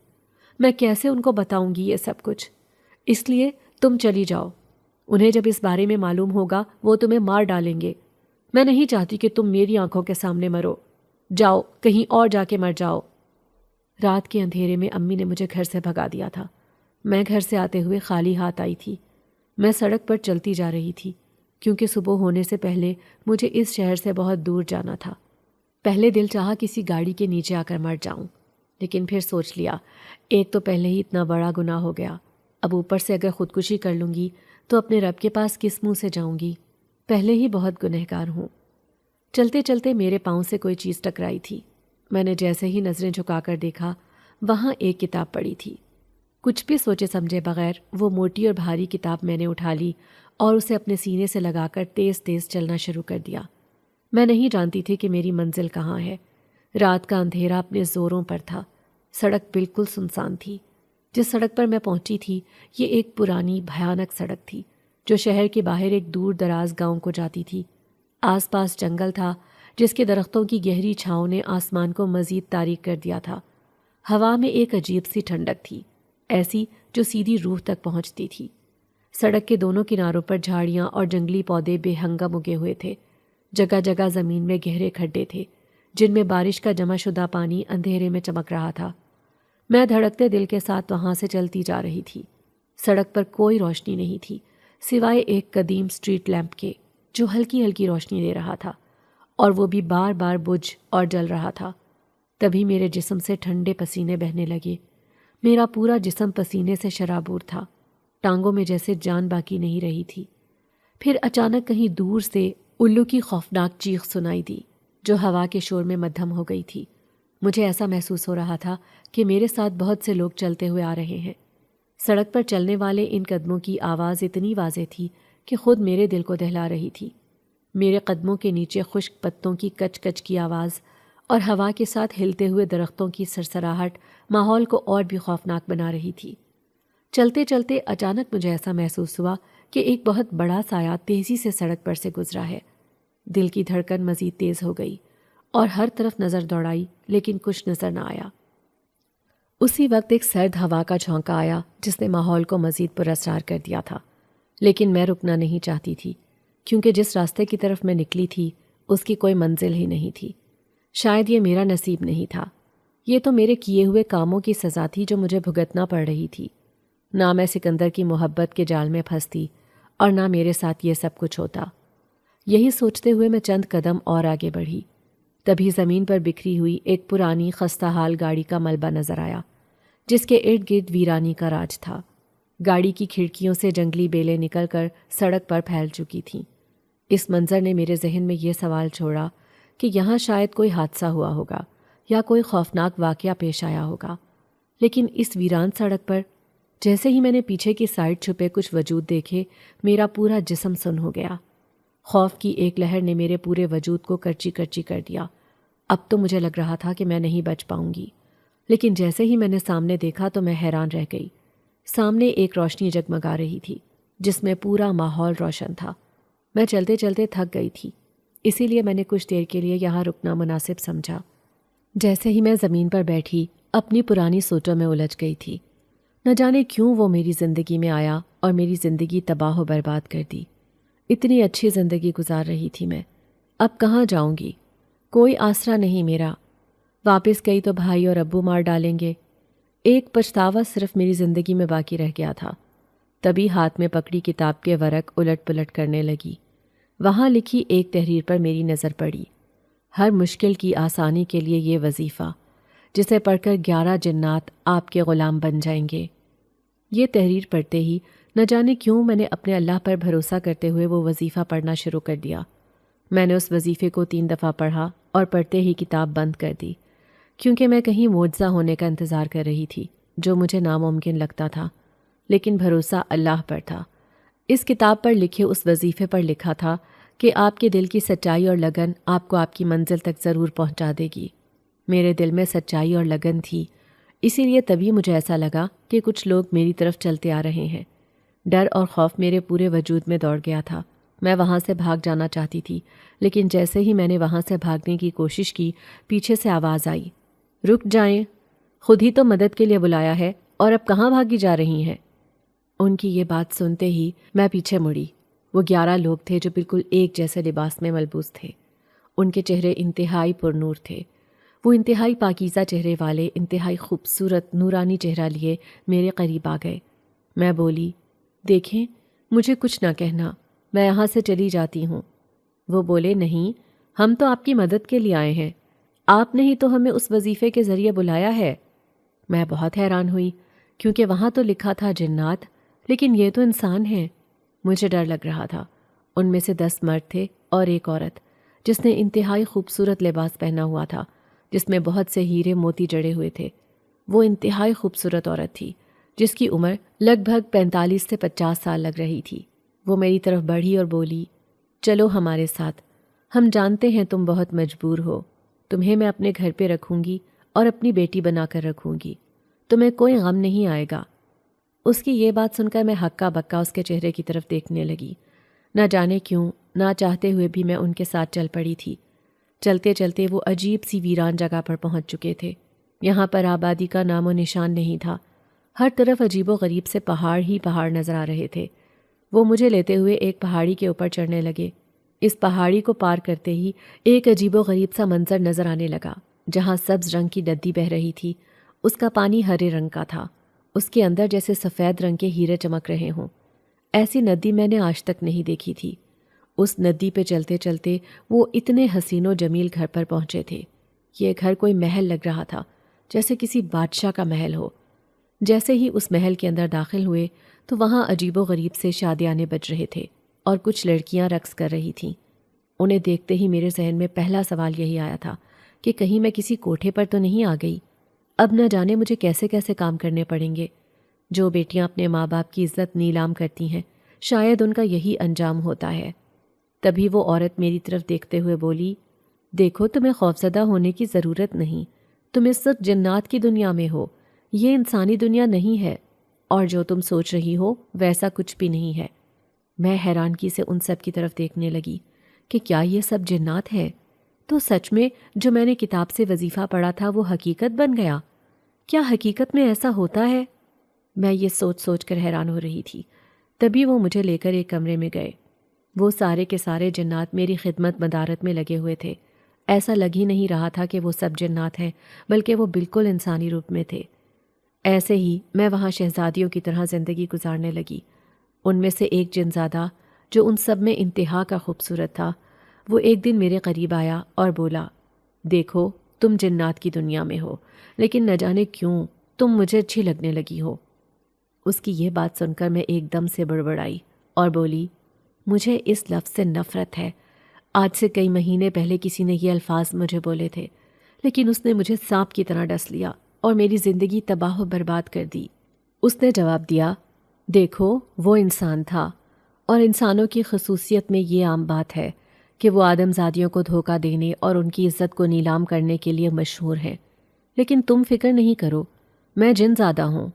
میں کیسے ان کو بتاؤں گی یہ سب کچھ؟ اس لیے تم چلی جاؤ۔ انہیں جب اس بارے میں معلوم ہوگا وہ تمہیں مار ڈالیں گے۔ میں نہیں چاہتی کہ تم میری آنکھوں کے سامنے مرو۔ جاؤ، کہیں اور جا کے مر جاؤ۔ رات کے اندھیرے میں امی نے مجھے گھر سے بھگا دیا تھا۔ میں گھر سے آتے ہوئے خالی ہاتھ آئی تھی۔ میں سڑک پر چلتی جا رہی تھی کیونکہ صبح ہونے سے پہلے مجھے اس شہر سے بہت دور جانا تھا۔ پہلے دل چاہا کسی گاڑی کے نیچے آ کر مر جاؤں، لیکن پھر سوچ لیا ایک تو پہلے ہی اتنا بڑا گناہ ہو گیا، اب اوپر سے اگر خودکشی کر لوں گی تو اپنے رب کے پاس کس منہ سے جاؤں گی؟ پہلے ہی بہت گنہگار ہوں۔ چلتے چلتے میرے پاؤں سے کوئی چیز ٹکرائی تھی۔ میں نے جیسے ہی نظریں جھکا کر دیکھا، وہاں ایک کتاب پڑی تھی۔ کچھ بھی سوچے سمجھے بغیر وہ موٹی اور بھاری کتاب میں نے اٹھا لی اور اسے اپنے سینے سے لگا کر تیز تیز چلنا شروع کر دیا۔ میں نہیں جانتی تھی کہ میری منزل کہاں ہے۔ رات کا اندھیرا اپنے زوروں پر تھا۔ سڑک بالکل سنسان تھی۔ جس سڑک پر میں پہنچی تھی یہ ایک پرانی بھیانک سڑک تھی جو شہر کے باہر ایک دور دراز گاؤں کو جاتی تھی۔ آس پاس جنگل تھا جس کے درختوں کی گہری چھاؤں نے آسمان کو مزید تاریک کر دیا تھا۔ ہوا میں ایک عجیب سی ٹھنڈک تھی، ایسی جو سیدھی روح تک پہنچتی تھی۔ سڑک کے دونوں کناروں پر جھاڑیاں اور جنگلی پودے بے ہنگم اگے ہوئے تھے۔ جگہ جگہ زمین میں گہرے کھڈے تھے جن میں بارش کا جمع شدہ پانی اندھیرے میں چمک رہا تھا۔ میں دھڑکتے دل کے ساتھ وہاں سے چلتی جا رہی تھی۔ سڑک پر کوئی روشنی نہیں تھی سوائے ایک قدیم سٹریٹ لیمپ کے جو ہلکی ہلکی روشنی دے رہا تھا، اور وہ بھی بار بار بجھ اور جل رہا تھا۔ تبھی میرے جسم سے ٹھنڈے پسینے بہنے لگے۔ میرا پورا جسم پسینے سے شرابور تھا، ٹانگوں میں جیسے جان باقی نہیں رہی تھی۔ پھر اچانک کہیں دور سے الو کی خوفناک چیخ سنائی دی جو ہوا کے شور میں مدھم ہو گئی تھی۔ مجھے ایسا محسوس ہو رہا تھا کہ میرے ساتھ بہت سے لوگ چلتے ہوئے آ رہے ہیں۔ سڑک پر چلنے والے ان قدموں کی آواز اتنی واضح تھی کہ خود میرے دل کو دہلا رہی تھی۔ میرے قدموں کے نیچے خشک پتوں کی کچ کچ کی آواز اور ہوا کے ساتھ ہلتے ہوئے درختوں کی سرسراہٹ ماحول کو اور بھی خوفناک بنا رہی تھی۔ چلتے چلتے اچانک مجھے ایسا محسوس ہوا کہ ایک بہت بڑا سایہ تیزی سے سڑک پر سے گزرا ہے۔ دل کی دھڑکن مزید تیز ہو گئی اور ہر طرف نظر دوڑائی لیکن کچھ نظر نہ آیا۔ اسی وقت ایک سرد ہوا کا جھونکا آیا جس نے ماحول کو مزید پراسرار کر دیا تھا، لیکن میں رکنا نہیں چاہتی تھی کیونکہ جس راستے کی طرف میں نکلی تھی اس کی کوئی منزل ہی نہیں تھی۔ شاید یہ میرا نصیب نہیں تھا، یہ تو میرے کیے ہوئے کاموں کی سزا تھی جو مجھے بھگتنا پڑ رہی تھی۔ نہ میں سکندر کی محبت کے جال میں پھنستی اور نہ میرے ساتھ یہ سب کچھ ہوتا۔ یہی سوچتے ہوئے میں چند قدم اور آگے بڑھی، تبھی زمین پر بکھری ہوئی ایک پرانی خستہ حال گاڑی کا ملبہ نظر آیا جس کے ارد گرد ویرانی کا راج تھا۔ گاڑی کی کھڑکیوں سے جنگلی بیلیں نکل کر سڑک پر پھیل چکی تھیں۔ اس منظر نے میرے ذہن میں یہ سوال چھوڑا کہ یہاں شاید کوئی حادثہ ہوا ہوگا یا کوئی خوفناک واقعہ پیش آیا ہوگا، لیکن اس ویران سڑک پر جیسے ہی میں نے پیچھے کی سائڈ چھپے کچھ وجود دیکھے، میرا پورا جسم سن ہو گیا۔ خوف کی ایک لہر نے میرے پورے وجود کو کرچی کرچی کر دیا۔ اب تو مجھے لگ رہا تھا کہ میں نہیں بچ پاؤں گی، لیکن جیسے ہی میں نے سامنے دیکھا تو میں حیران رہ گئی۔ سامنے ایک روشنی جگمگا رہی تھی جس میں پورا ماحول روشن تھا۔ میں چلتے چلتے تھک گئی تھی، اسی لیے میں نے کچھ دیر کے لیے یہاں رکنا مناسب سمجھا۔ جیسے ہی میں زمین پر بیٹھی اپنی پرانی سوچوں میں الجھ گئی تھی۔ نہ جانے کیوں وہ میری زندگی میں آیا اور میری زندگی تباہ و برباد کر دی۔ اتنی اچھی زندگی گزار رہی تھی میں، اب کہاں جاؤں گی؟ کوئی آسرا نہیں میرا۔ واپس گئی تو بھائی اور ابو مار ڈالیں گے۔ ایک پچھتاوا صرف میری زندگی میں باقی رہ گیا تھا۔ تبھی ہاتھ میں پکڑی کتاب کے ورق الٹ پلٹ کرنے لگی۔ وہاں لکھی ایک تحریر پر میری نظر پڑی۔ ہر مشکل کی آسانی کے لیے یہ وظیفہ، جسے پڑھ کر 11 جنات آپ کے غلام بن جائیں گے۔ یہ تحریر پڑھتے ہی نہ جانے کیوں میں نے اپنے اللہ پر بھروسہ کرتے ہوئے وہ وظیفہ پڑھنا شروع کر دیا۔ میں نے اس وظیفے کو 3 دفعہ پڑھا اور پڑھتے ہی کتاب بند کر دی، کیونکہ میں کہیں معجزہ ہونے کا انتظار کر رہی تھی، جو مجھے ناممکن لگتا تھا، لیکن بھروسہ اللہ پر تھا۔ اس کتاب پر لکھے اس وظیفے پر لکھا تھا کہ آپ کے دل کی سچائی اور لگن آپ کو آپ کی منزل تک ضرور پہنچا دے گی۔ میرے دل میں سچائی اور لگن تھی، اسی لیے تبھی مجھے ایسا لگا کہ کچھ لوگ میری طرف چلتے آ رہے ہیں۔ ڈر اور خوف میرے پورے وجود میں دوڑ گیا تھا۔ میں وہاں سے بھاگ جانا چاہتی تھی، لیکن جیسے ہی میں نے وہاں سے بھاگنے کی کوشش کی، پیچھے سے آواز آئی، رک جائیں، خود ہی تو مدد کے لیے بلایا ہے اور اب کہاں بھاگی جا رہی ہیں؟ ان کی یہ بات سنتے ہی میں پیچھے مڑی۔ وہ 11 لوگ تھے جو بالکل ایک جیسے لباس میں ملبوس تھے۔ ان کے چہرے انتہائی پرنور تھے۔ وہ انتہائی پاکیزہ چہرے والے، انتہائی خوبصورت نورانی چہرہ لیے میرے قریب آ گئے۔ میں بولی، دیکھیں، مجھے کچھ نہ کہنا، میں یہاں سے چلی جاتی ہوں۔ وہ بولے، نہیں، ہم تو آپ کی مدد کے لیے آئے ہیں، آپ نے ہی تو ہمیں اس وظیفے کے ذریعے بلایا ہے۔ میں بہت حیران ہوئی، کیونکہ وہاں تو لکھا تھا جنات، لیکن یہ تو انسان ہیں۔ مجھے ڈر لگ رہا تھا۔ ان میں سے 10 مرد تھے اور ایک عورت، جس نے انتہائی خوبصورت لباس پہنا ہوا تھا، جس میں بہت سے ہیرے موتی جڑے ہوئے تھے۔ وہ انتہائی خوبصورت عورت تھی، جس کی عمر لگ بھگ 45 سے 50 سال لگ رہی تھی۔ وہ میری طرف بڑھی اور بولی، چلو ہمارے ساتھ، ہم جانتے ہیں تم بہت مجبور ہو، تمہیں میں اپنے گھر پہ رکھوں گی اور اپنی بیٹی بنا کر رکھوں گی، تمہیں کوئی غم نہیں آئے گا۔ اس کی یہ بات سن کر میں ہکا بکا اس کے چہرے کی طرف دیکھنے لگی۔ نہ جانے کیوں، نہ چاہتے ہوئے بھی میں ان کے ساتھ چل پڑی تھی۔ چلتے چلتے وہ عجیب سی ویران جگہ پر پہنچ چکے تھے۔ یہاں پر آبادی کا نام و نشان نہیں تھا، ہر طرف عجیب و غریب سے پہاڑ ہی پہاڑ نظر آ رہے تھے۔ وہ مجھے لیتے ہوئے ایک پہاڑی کے اوپر چڑھنے لگے۔ اس پہاڑی کو پار کرتے ہی ایک عجیب و غریب سا منظر نظر آنے لگا، جہاں سبز رنگ کی ندی بہہ رہی تھی۔ اس کا پانی ہرے رنگ کا تھا، اس کے اندر جیسے سفید رنگ کے ہیرے چمک رہے ہوں۔ ایسی ندی میں نے آج تک نہیں دیکھی تھی۔ اس ندی پہ چلتے چلتے وہ اتنے حسین و جمیل گھر پر پہنچے تھے۔ یہ گھر کوئی محل لگ رہا تھا، جیسے کسی بادشاہ کا محل ہو۔ جیسے ہی اس محل کے اندر داخل ہوئے تو وہاں عجیب و غریب سے شادیانے بج رہے تھے اور کچھ لڑکیاں رقص کر رہی تھیں۔ انہیں دیکھتے ہی میرے ذہن میں پہلا سوال یہی آیا تھا کہ کہیں میں کسی کوٹھے پر تو نہیں آ گئی۔ اب نہ جانے مجھے کیسے کیسے کام کرنے پڑیں گے۔ جو بیٹیاں اپنے ماں باپ کی عزت نیلام کرتی ہیں، شاید ان کا یہی انجام ہوتا ہے۔ تبھی وہ عورت میری طرف دیکھتے ہوئے بولی، دیکھو، تمہیں خوفزدہ ہونے کی ضرورت نہیں، تم اس وقت جنات کی دنیا میں ہو، یہ انسانی دنیا نہیں ہے، اور جو تم سوچ رہی ہو ویسا کچھ بھی نہیں ہے۔ میں حیرانگی سے ان سب کی طرف دیکھنے لگی کہ کیا یہ سب جنات ہیں؟ تو سچ میں جو میں نے کتاب سے وظیفہ پڑھا تھا وہ حقیقت بن گیا؟ کیا حقیقت میں ایسا ہوتا ہے؟ میں یہ سوچ سوچ کر حیران ہو رہی تھی۔ تبھی وہ مجھے لے کر ایک کمرے میں گئے۔ وہ سارے کے سارے جنات میری خدمت مدارت میں لگے ہوئے تھے۔ ایسا لگ ہی نہیں رہا تھا کہ وہ سب جنات ہیں، بلکہ وہ بالکل انسانی روپ میں تھے۔ ایسے ہی میں وہاں شہزادیوں کی طرح زندگی گزارنے لگی۔ ان میں سے ایک جنزادہ جو ان سب میں انتہا کا خوبصورت تھا، وہ ایک دن میرے قریب آیا اور بولا، دیکھو، تم جنات کی دنیا میں ہو، لیکن نہ جانے کیوں تم مجھے اچھی لگنے لگی ہو۔ اس کی یہ بات سن کر میں ایک دم سے بڑبڑائی اور بولی، مجھے اس لفظ سے نفرت ہے۔ آج سے کئی مہینے پہلے کسی نے یہ الفاظ مجھے بولے تھے، لیکن اس نے مجھے سانپ کی طرح ڈس لیا اور میری زندگی تباہ و برباد کر دی۔ اس نے جواب دیا، دیکھو وہ انسان تھا، اور انسانوں کی خصوصیت میں یہ عام بات ہے کہ وہ آدم زادیوں کو دھوکہ دینے اور ان کی عزت کو نیلام کرنے کے لیے مشہور ہیں۔ لیکن تم فکر نہیں کرو، میں جن زادہ ہوں،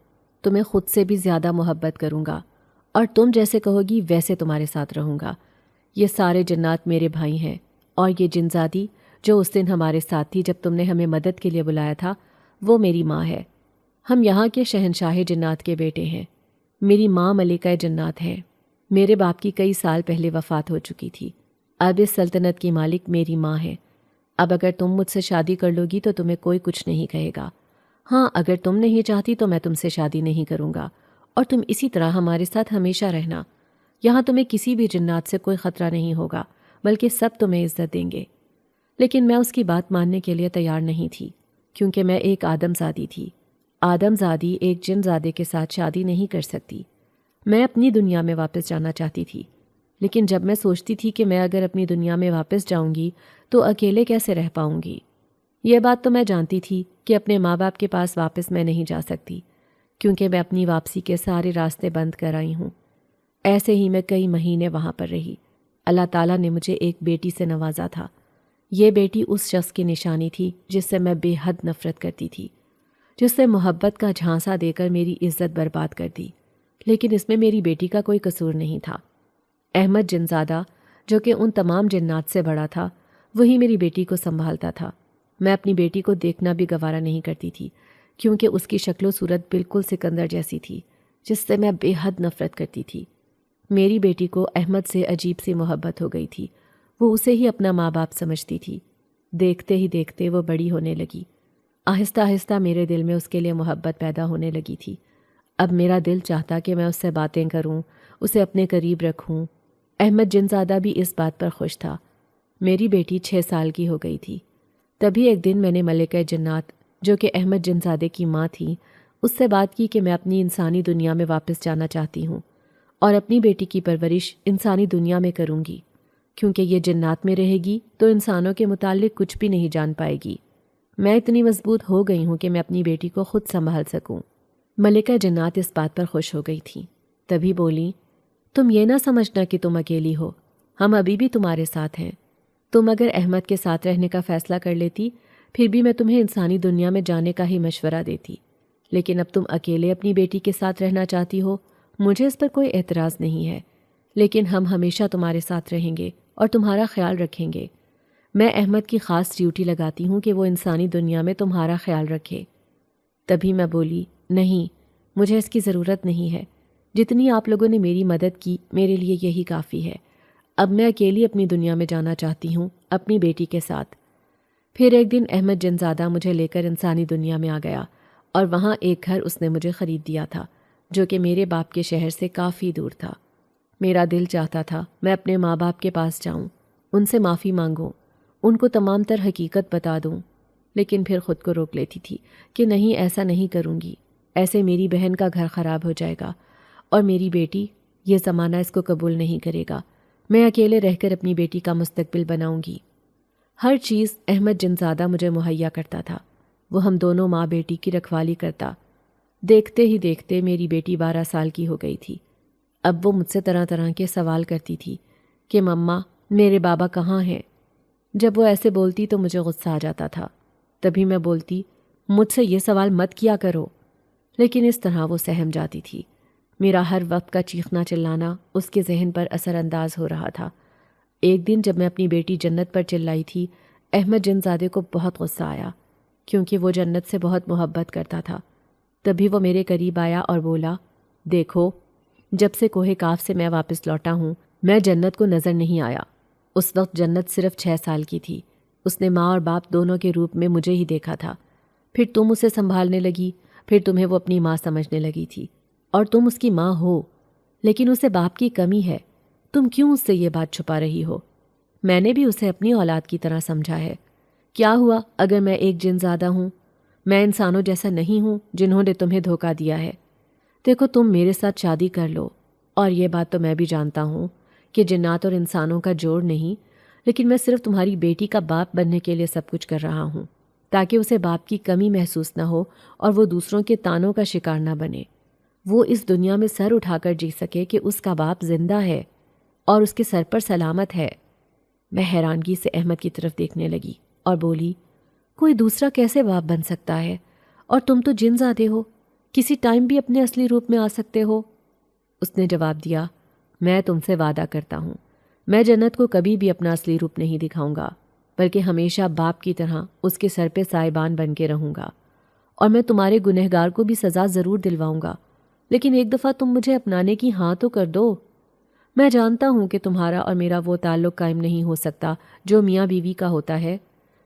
تمہیں خود سے بھی زیادہ محبت کروں گا، اور تم جیسے کہو گی ویسے تمہارے ساتھ رہوں گا۔ یہ سارے جنات میرے بھائی ہیں، اور یہ جن زادی جو اس دن ہمارے ساتھ تھی جب تم نے ہمیں مدد کے لیے بلایا تھا، وہ میری ماں ہے۔ ہم یہاں کے شہنشاہ جنات کے بیٹے ہیں۔ میری ماں ملکہ جنات ہیں۔ میرے باپ کی کئی سال پہلے وفات ہو چکی تھی۔ اب اس سلطنت کی مالک میری ماں ہے۔ اب اگر تم مجھ سے شادی کر لو گی تو تمہیں کوئی کچھ نہیں کہے گا۔ ہاں، اگر تم نہیں چاہتی تو میں تم سے شادی نہیں کروں گا، اور تم اسی طرح ہمارے ساتھ ہمیشہ رہنا۔ یہاں تمہیں کسی بھی جنات سے کوئی خطرہ نہیں ہوگا، بلکہ سب تمہیں عزت دیں گے۔ لیکن میں اس کی بات ماننے کے لیے تیار نہیں تھی، کیونکہ میں ایک آدم زادی تھی۔ آدم زادی ایک جن زادے کے ساتھ شادی نہیں کر سکتی۔ میں اپنی دنیا میں واپس جانا چاہتی تھی، لیکن جب میں سوچتی تھی کہ میں اگر اپنی دنیا میں واپس جاؤں گی تو اکیلے کیسے رہ پاؤں گی، یہ بات تو میں جانتی تھی کہ اپنے ماں باپ کے پاس واپس میں نہیں جا سکتی، کیونکہ میں اپنی واپسی کے سارے راستے بند کر آئی ہوں۔ ایسے ہی میں کئی مہینے وہاں پر رہی۔ اللہ تعالیٰ نے مجھے ایک بیٹی سے نوازا تھا۔ یہ بیٹی اس شخص کی نشانی تھی جس سے میں بے حد نفرت کرتی تھی، جس سے محبت کا جھانسا دے کر میری عزت برباد کر دی۔ لیکن اس میں میری بیٹی کا کوئی قصور نہیں تھا۔ احمد جنزادہ، جو کہ ان تمام جنات سے بڑا تھا، وہی میری بیٹی کو سنبھالتا تھا۔ میں اپنی بیٹی کو دیکھنا بھی گوارا نہیں کرتی تھی، کیونکہ اس کی شکل و صورت بالکل سکندر جیسی تھی، جس سے میں بے حد نفرت کرتی تھی۔ میری بیٹی کو احمد سے عجیب سی محبت ہو گئی تھی۔ وہ اسے ہی اپنا ماں باپ سمجھتی تھی۔ دیکھتے ہی دیکھتے وہ بڑی ہونے لگی۔ آہستہ آہستہ میرے دل میں اس کے لیے محبت پیدا ہونے لگی تھی۔ اب میرا دل چاہتا کہ میں اس سے باتیں کروں، اسے اپنے قریب رکھوں۔ احمد جنزادہ بھی اس بات پر خوش تھا۔ میری بیٹی 6 سال کی ہو گئی تھی۔ تبھی ایک دن میں نے ملکہ جنات، جو کہ احمد جنزادے کی ماں تھی، اس سے بات کی کہ میں اپنی انسانی دنیا میں واپس جانا چاہتی ہوں، اور اپنی بیٹی کی پرورش انسانی دنیا میں کروں گی، کیونکہ یہ جنات میں رہے گی تو انسانوں کے متعلق کچھ بھی نہیں جان پائے گی۔ میں اتنی مضبوط ہو گئی ہوں کہ میں اپنی بیٹی کو خود سنبھال سکوں۔ ملکہ جنات اس بات پر خوش ہو گئی تھیں۔ تبھی بولی، تم یہ نہ سمجھنا کہ تم اکیلی ہو، ہم ابھی بھی تمہارے ساتھ ہیں۔ تم اگر احمد کے ساتھ رہنے کا فیصلہ کر لیتی، پھر بھی میں تمہیں انسانی دنیا میں جانے کا ہی مشورہ دیتی، لیکن اب تم اکیلے اپنی بیٹی کے ساتھ رہنا چاہتی ہو، مجھے اس پر کوئی اعتراض نہیں ہے، لیکن ہم ہمیشہ تمہارے ساتھ رہیں گے اور تمہارا خیال رکھیں گے۔ میں احمد کی خاص ڈیوٹی لگاتی ہوں کہ وہ انسانی دنیا میں تمہارا خیال رکھے۔ تبھی میں بولی، نہیں، مجھے اس کی ضرورت نہیں ہے۔ جتنی آپ لوگوں نے میری مدد کی، میرے لیے یہی کافی ہے۔ اب میں اکیلی اپنی دنیا میں جانا چاہتی ہوں، اپنی بیٹی کے ساتھ۔ پھر ایک دن احمد جنزادہ مجھے لے کر انسانی دنیا میں آ گیا، اور وہاں ایک گھر اس نے مجھے خرید دیا تھا، جو کہ میرے باپ کے شہر سے کافی دور تھا۔ میرا دل چاہتا تھا میں اپنے ماں باپ کے پاس جاؤں، ان سے معافی مانگوں، ان کو تمام تر حقیقت بتا دوں، لیکن پھر خود کو روک لیتی تھی کہ نہیں، ایسا نہیں کروں گی، ایسے میری بہن کا گھر خراب ہو جائے گا، اور میری بیٹی، یہ زمانہ اس کو قبول نہیں کرے گا۔ میں اکیلے رہ کر اپنی بیٹی کا مستقبل بناؤں گی۔ ہر چیز احمد جنزادہ مجھے مہیا کرتا تھا۔ وہ ہم دونوں ماں بیٹی کی رکھوالی کرتا۔ دیکھتے ہی دیکھتے میری بیٹی 12 سال کی ہو گئی تھی۔ اب وہ مجھ سے طرح طرح کے سوال کرتی تھی کہ مما، میرے بابا کہاں ہیں؟ جب وہ ایسے بولتی تو مجھے غصہ آ جاتا تھا۔ تبھی میں بولتی، مجھ سے یہ سوال مت کیا کرو، لیکن اس طرح وہ سہم جاتی تھی۔ میرا ہر وقت کا چیخنا چلانا اس کے ذہن پر اثر انداز ہو رہا تھا۔ ایک دن جب میں اپنی بیٹی جنت پر چلائی تھی، احمد جنزادے کو بہت غصہ آیا، کیونکہ وہ جنت سے بہت محبت کرتا تھا۔ تبھی وہ میرے قریب آیا اور بولا، دیکھو، جب سے کوہ کاف سے میں واپس لوٹا ہوں، میں جنت کو نظر نہیں آیا۔ اس وقت جنت صرف 6 سال کی تھی۔ اس نے ماں اور باپ دونوں کے روپ میں مجھے ہی دیکھا تھا۔ پھر تم اسے سنبھالنے لگی، پھر تمہیں وہ اپنی ماں سمجھنے لگی تھی، اور تم اس کی ماں ہو، لیکن اسے باپ کی کمی ہے۔ تم کیوں اس سے یہ بات چھپا رہی ہو؟ میں نے بھی اسے اپنی اولاد کی طرح سمجھا ہے۔ کیا ہوا اگر میں ایک جنزادہ ہوں؟ میں انسانوں جیسا نہیں ہوں جنہوں نے تمہیں دھوکہ دیا ہے۔ دیکھو، تم میرے ساتھ شادی کر لو، اور یہ بات تو میں بھی جانتا ہوں کہ جنات اور انسانوں کا جوڑ نہیں، لیکن میں صرف تمہاری بیٹی کا باپ بننے کے لیے سب کچھ کر رہا ہوں، تاکہ اسے باپ کی کمی محسوس نہ ہو اور وہ دوسروں کے طعنوں کا شکار نہ بنے۔ وہ اس دنیا میں سر اٹھا کر جی سکے کہ اس کا باپ زندہ ہے اور اس کے سر پر سلامت ہے۔ میں حیرانگی سے احمد کی طرف دیکھنے لگی اور بولی، کوئی دوسرا کیسے باپ بن سکتا ہے؟ اور تم تو جن زادے ہو، کسی ٹائم بھی اپنے اصلی روپ میں آ سکتے ہو۔ اس نے جواب دیا، میں تم سے وعدہ کرتا ہوں، میں جنت کو کبھی بھی اپنا اصلی روپ نہیں دکھاؤں گا، بلکہ ہمیشہ باپ کی طرح اس کے سر پہ سائبان بن کے رہوں گا، اور میں تمہارے گنہگار کو بھی سزا ضرور دلواؤں گا، لیکن ایک دفعہ تم مجھے اپنانے کی ہاں تو کر دو۔ میں جانتا ہوں کہ تمہارا اور میرا وہ تعلق قائم نہیں ہو سکتا جو میاں بیوی کا ہوتا ہے،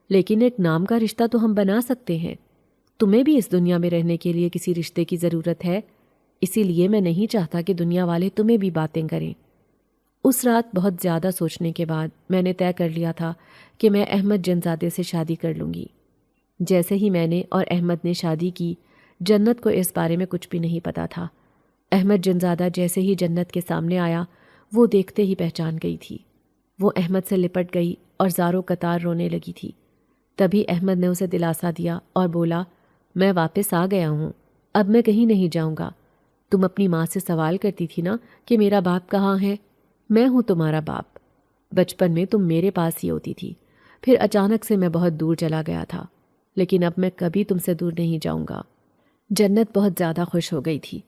لیکن ایک نام کا رشتہ تو ہم بنا سکتے ہیں۔ تمہیں بھی اس دنیا میں رہنے کے لیے کسی رشتے کی ضرورت ہے، اسی لیے میں نہیں چاہتا کہ دنیا والے تمہیں بھی باتیں کریں۔ اس رات بہت زیادہ سوچنے کے بعد میں نے طے کر لیا تھا کہ میں احمد جنزادے سے شادی کر لوں گی۔ جیسے ہی میں نے اور احمد نے شادی کی، جنت کو اس بارے میں کچھ بھی نہیں پتا تھا۔ احمد جنزادہ جیسے ہی جنت کے سامنے آیا، وہ دیکھتے ہی پہچان گئی تھی۔ وہ احمد سے لپٹ گئی اور زاروں قطار رونے لگی تھی۔ تبھی احمد نے اسے دلاسا دیا اور بولا، میں واپس آ گیا ہوں، اب میں کہیں نہیں جاؤں گا۔ تم اپنی ماں سے سوال کرتی تھی نا کہ میرا باپ کہاں ہے؟ میں ہوں تمہارا باپ۔ بچپن میں تم میرے پاس ہی ہوتی تھی، پھر اچانک سے میں بہت دور چلا گیا تھا، لیکن اب میں کبھی تم سے دور نہیں جاؤں گا۔ جنت بہت زیادہ خوش ہو گئی تھی۔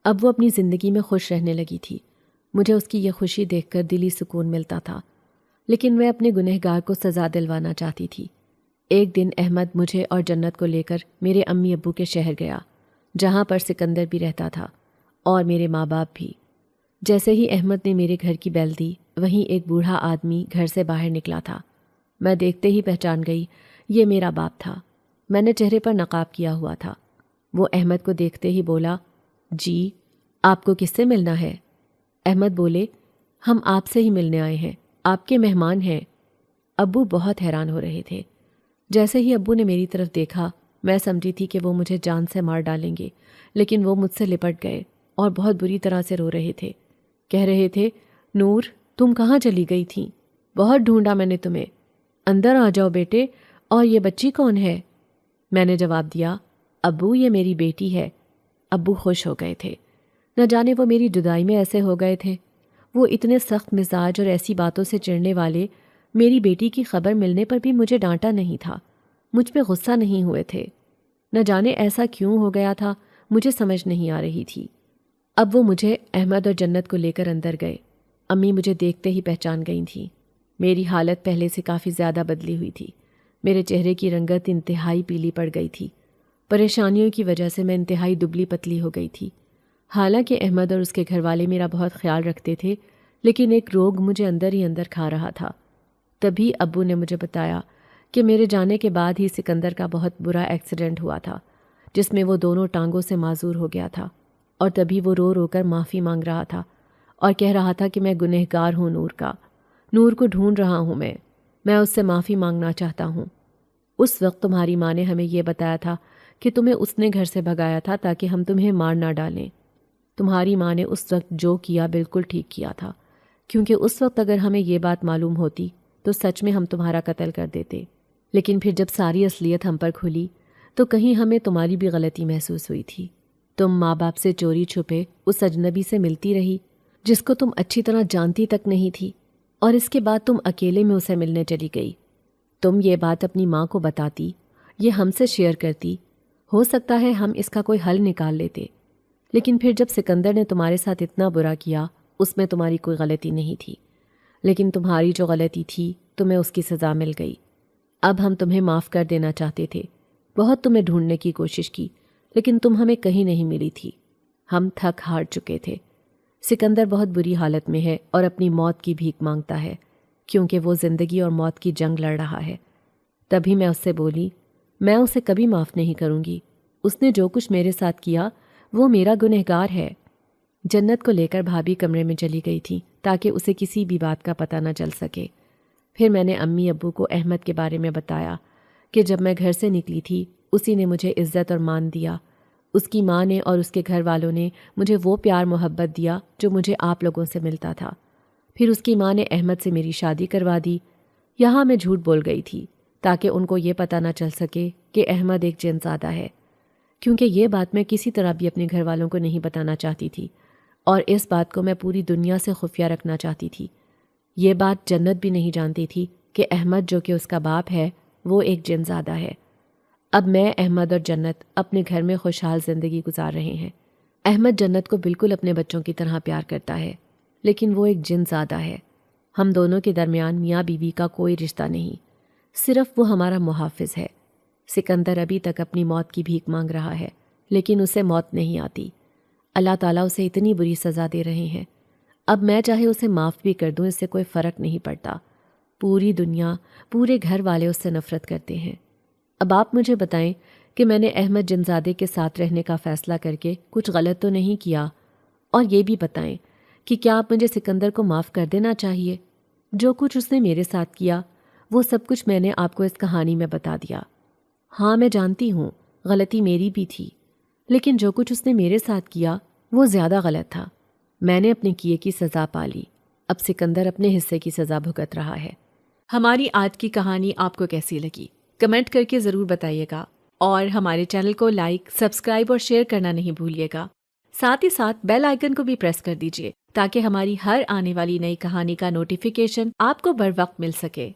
اب وہ اپنی زندگی میں خوش رہنے لگی تھی۔ مجھے اس کی یہ خوشی دیکھ کر دلی سکون ملتا تھا، لیکن میں اپنے گنہگار کو سزا دلوانا چاہتی تھی۔ ایک دن احمد مجھے اور جنت کو لے کر میرے امی ابو کے شہر گیا، جہاں پر سکندر بھی رہتا تھا اور میرے ماں باپ بھی۔ جیسے ہی احمد نے میرے گھر کی بیل دی، وہیں ایک بوڑھا آدمی گھر سے باہر نکلا تھا۔ میں دیکھتے ہی پہچان گئی، یہ میرا باپ تھا۔ میں نے چہرے پر نقاب کیا ہوا تھا۔ وہ احمد کو دیکھتے ہی بولا، جی آپ کو کس سے ملنا ہے؟ احمد بولے، ہم آپ سے ہی ملنے آئے ہیں، آپ کے مہمان ہیں۔ ابو بہت حیران ہو رہے تھے۔ جیسے ہی ابو نے میری طرف دیکھا، میں سمجھی تھی کہ وہ مجھے جان سے مار ڈالیں گے، لیکن وہ مجھ سے لپٹ گئے اور بہت بری طرح سے رو رہے تھے۔ کہہ رہے تھے، نور تم کہاں چلی گئی تھیں؟ بہت ڈھونڈا میں نے تمہیں، اندر آ جاؤ بیٹے، اور یہ بچی کون ہے؟ میں نے جواب دیا، ابو یہ میری بیٹی ہے۔ ابو خوش ہو گئے تھے، نہ جانے وہ میری جدائی میں ایسے ہو گئے تھے۔ وہ اتنے سخت مزاج اور ایسی باتوں سے چڑھنے والے میری بیٹی کی خبر ملنے پر بھی مجھے ڈانٹا نہیں تھا، مجھ پہ غصہ نہیں ہوئے تھے۔ نہ جانے ایسا کیوں ہو گیا تھا، مجھے سمجھ نہیں آ رہی تھی۔ اب وہ مجھے، احمد اور جنت کو لے کر اندر گئے۔ امی مجھے دیکھتے ہی پہچان گئی تھیں۔ میری حالت پہلے سے کافی زیادہ بدلی ہوئی تھی۔ میرے چہرے کی رنگت انتہائی پیلی پڑ گئی تھی۔ پریشانیوں کی وجہ سے میں انتہائی دبلی پتلی ہو گئی تھی۔ حالانکہ احمد اور اس کے گھر والے میرا بہت خیال رکھتے تھے، لیکن ایک روگ مجھے اندر ہی اندر کھا رہا تھا۔ تبھی ابو نے مجھے بتایا کہ میرے جانے کے بعد ہی سکندر کا بہت برا ایکسیڈنٹ ہوا تھا، جس میں وہ دونوں ٹانگوں سے معذور ہو گیا تھا، اور تبھی وہ رو رو کر معافی مانگ رہا تھا اور کہہ رہا تھا کہ میں گنہگار ہوں نور کا، نور کو ڈھونڈ رہا ہوں میں اس سے معافی مانگنا چاہتا ہوں۔ اس وقت تمہاری ماں نے ہمیں یہ بتایا تھا کہ تمہیں اس نے گھر سے بھگایا تھا تاکہ ہم تمہیں مار نہ ڈالیں۔ تمہاری ماں نے اس وقت جو کیا بالکل ٹھیک کیا تھا، کیونکہ اس وقت اگر ہمیں یہ بات معلوم ہوتی تو سچ میں ہم تمہارا قتل کر دیتے۔ لیکن پھر جب ساری اصلیت ہم پر کھلی تو کہیں ہمیں تمہاری بھی غلطی محسوس ہوئی تھی۔ تم ماں باپ سے چوری چھپے اس اجنبی سے ملتی رہی جس کو تم اچھی طرح جانتی تک نہیں تھی، اور اس کے بعد تم اکیلے میں اسے ملنے چلی گئی۔ تم یہ بات اپنی ماں کو بتاتی، یہ ہم سے شیئر کرتی، ہو سکتا ہے ہم اس کا کوئی حل نکال لیتے۔ لیکن پھر جب سکندر نے تمہارے ساتھ اتنا برا کیا، اس میں تمہاری کوئی غلطی نہیں تھی، لیکن تمہاری جو غلطی تھی تمہیں اس کی سزا مل گئی۔ اب ہم تمہیں معاف کر دینا چاہتے تھے، بہت تمہیں ڈھونڈنے کی کوشش کی، لیکن تم ہمیں کہیں نہیں ملی تھی۔ ہم تھک ہار چکے تھے۔ سکندر بہت بری حالت میں ہے اور اپنی موت کی بھیک مانگتا ہے، کیونکہ وہ زندگی اور موت کی جنگ لڑ رہا ہے۔ تبھی میں اس سے بولی، میں اسے کبھی معاف نہیں کروں گی۔ اس نے جو کچھ میرے ساتھ کیا وہ میرا گنہگار ہے۔ جنت کو لے کر بھابھی کمرے میں چلی گئی تھی تاکہ اسے کسی بھی بات کا پتہ نہ چل سکے۔ پھر میں نے امی ابو کو احمد کے بارے میں بتایا کہ جب میں گھر سے نکلی تھی اسی نے مجھے عزت اور مان دیا، اس کی ماں نے اور اس کے گھر والوں نے مجھے وہ پیار محبت دیا جو مجھے آپ لوگوں سے ملتا تھا۔ پھر اس کی ماں نے احمد سے میری شادی کروا دی۔ یہاں میں جھوٹ بول گئی تھی تاکہ ان کو یہ پتہ نہ چل سکے کہ احمد ایک جن زادہ ہے، کیونکہ یہ بات میں کسی طرح بھی اپنے گھر والوں کو نہیں بتانا چاہتی تھی، اور اس بات کو میں پوری دنیا سے خفیہ رکھنا چاہتی تھی۔ یہ بات جنت بھی نہیں جانتی تھی کہ احمد جو کہ اس کا باپ ہے وہ ایک جن زادہ ہے۔ اب میں، احمد اور جنت اپنے گھر میں خوشحال زندگی گزار رہے ہیں۔ احمد جنت کو بالکل اپنے بچوں کی طرح پیار کرتا ہے، لیکن وہ ایک جن زادہ ہے۔ ہم دونوں کے درمیان میاں بیوی کا کوئی رشتہ نہیں، صرف وہ ہمارا محافظ ہے۔ سکندر ابھی تک اپنی موت کی بھیک مانگ رہا ہے، لیکن اسے موت نہیں آتی۔ اللہ تعالیٰ اسے اتنی بری سزا دے رہے ہیں، اب میں چاہے اسے معاف بھی کر دوں، اس سے کوئی فرق نہیں پڑتا۔ پوری دنیا، پورے گھر والے اس سے نفرت کرتے ہیں۔ اب آپ مجھے بتائیں کہ میں نے احمد جنزادے کے ساتھ رہنے کا فیصلہ کر کے کچھ غلط تو نہیں کیا، اور یہ بھی بتائیں کہ کیا آپ مجھے سکندر کو معاف کر دینا چاہیے؟ جو کچھ اس نے میرے ساتھ کیا وہ سب کچھ میں نے آپ کو اس کہانی میں بتا دیا۔ ہاں میں جانتی ہوں غلطی میری بھی تھی، لیکن جو کچھ اس نے میرے ساتھ کیا وہ زیادہ غلط تھا۔ میں نے اپنے کیے کی سزا پالی، اب سکندر اپنے حصے کی سزا بھگت رہا ہے۔ ہماری آج کی کہانی آپ کو کیسی لگی؟ کمنٹ کر کے ضرور بتائیے گا، اور ہمارے چینل کو لائک، سبسکرائب اور شیئر کرنا نہیں بھولیے گا۔ ساتھ ہی ساتھ بیل آئیکن کو بھی پریس کر دیجیے تاکہ ہماری ہر آنے والی نئی کہانی کا نوٹیفیکیشن آپ کو بر وقت مل سکے۔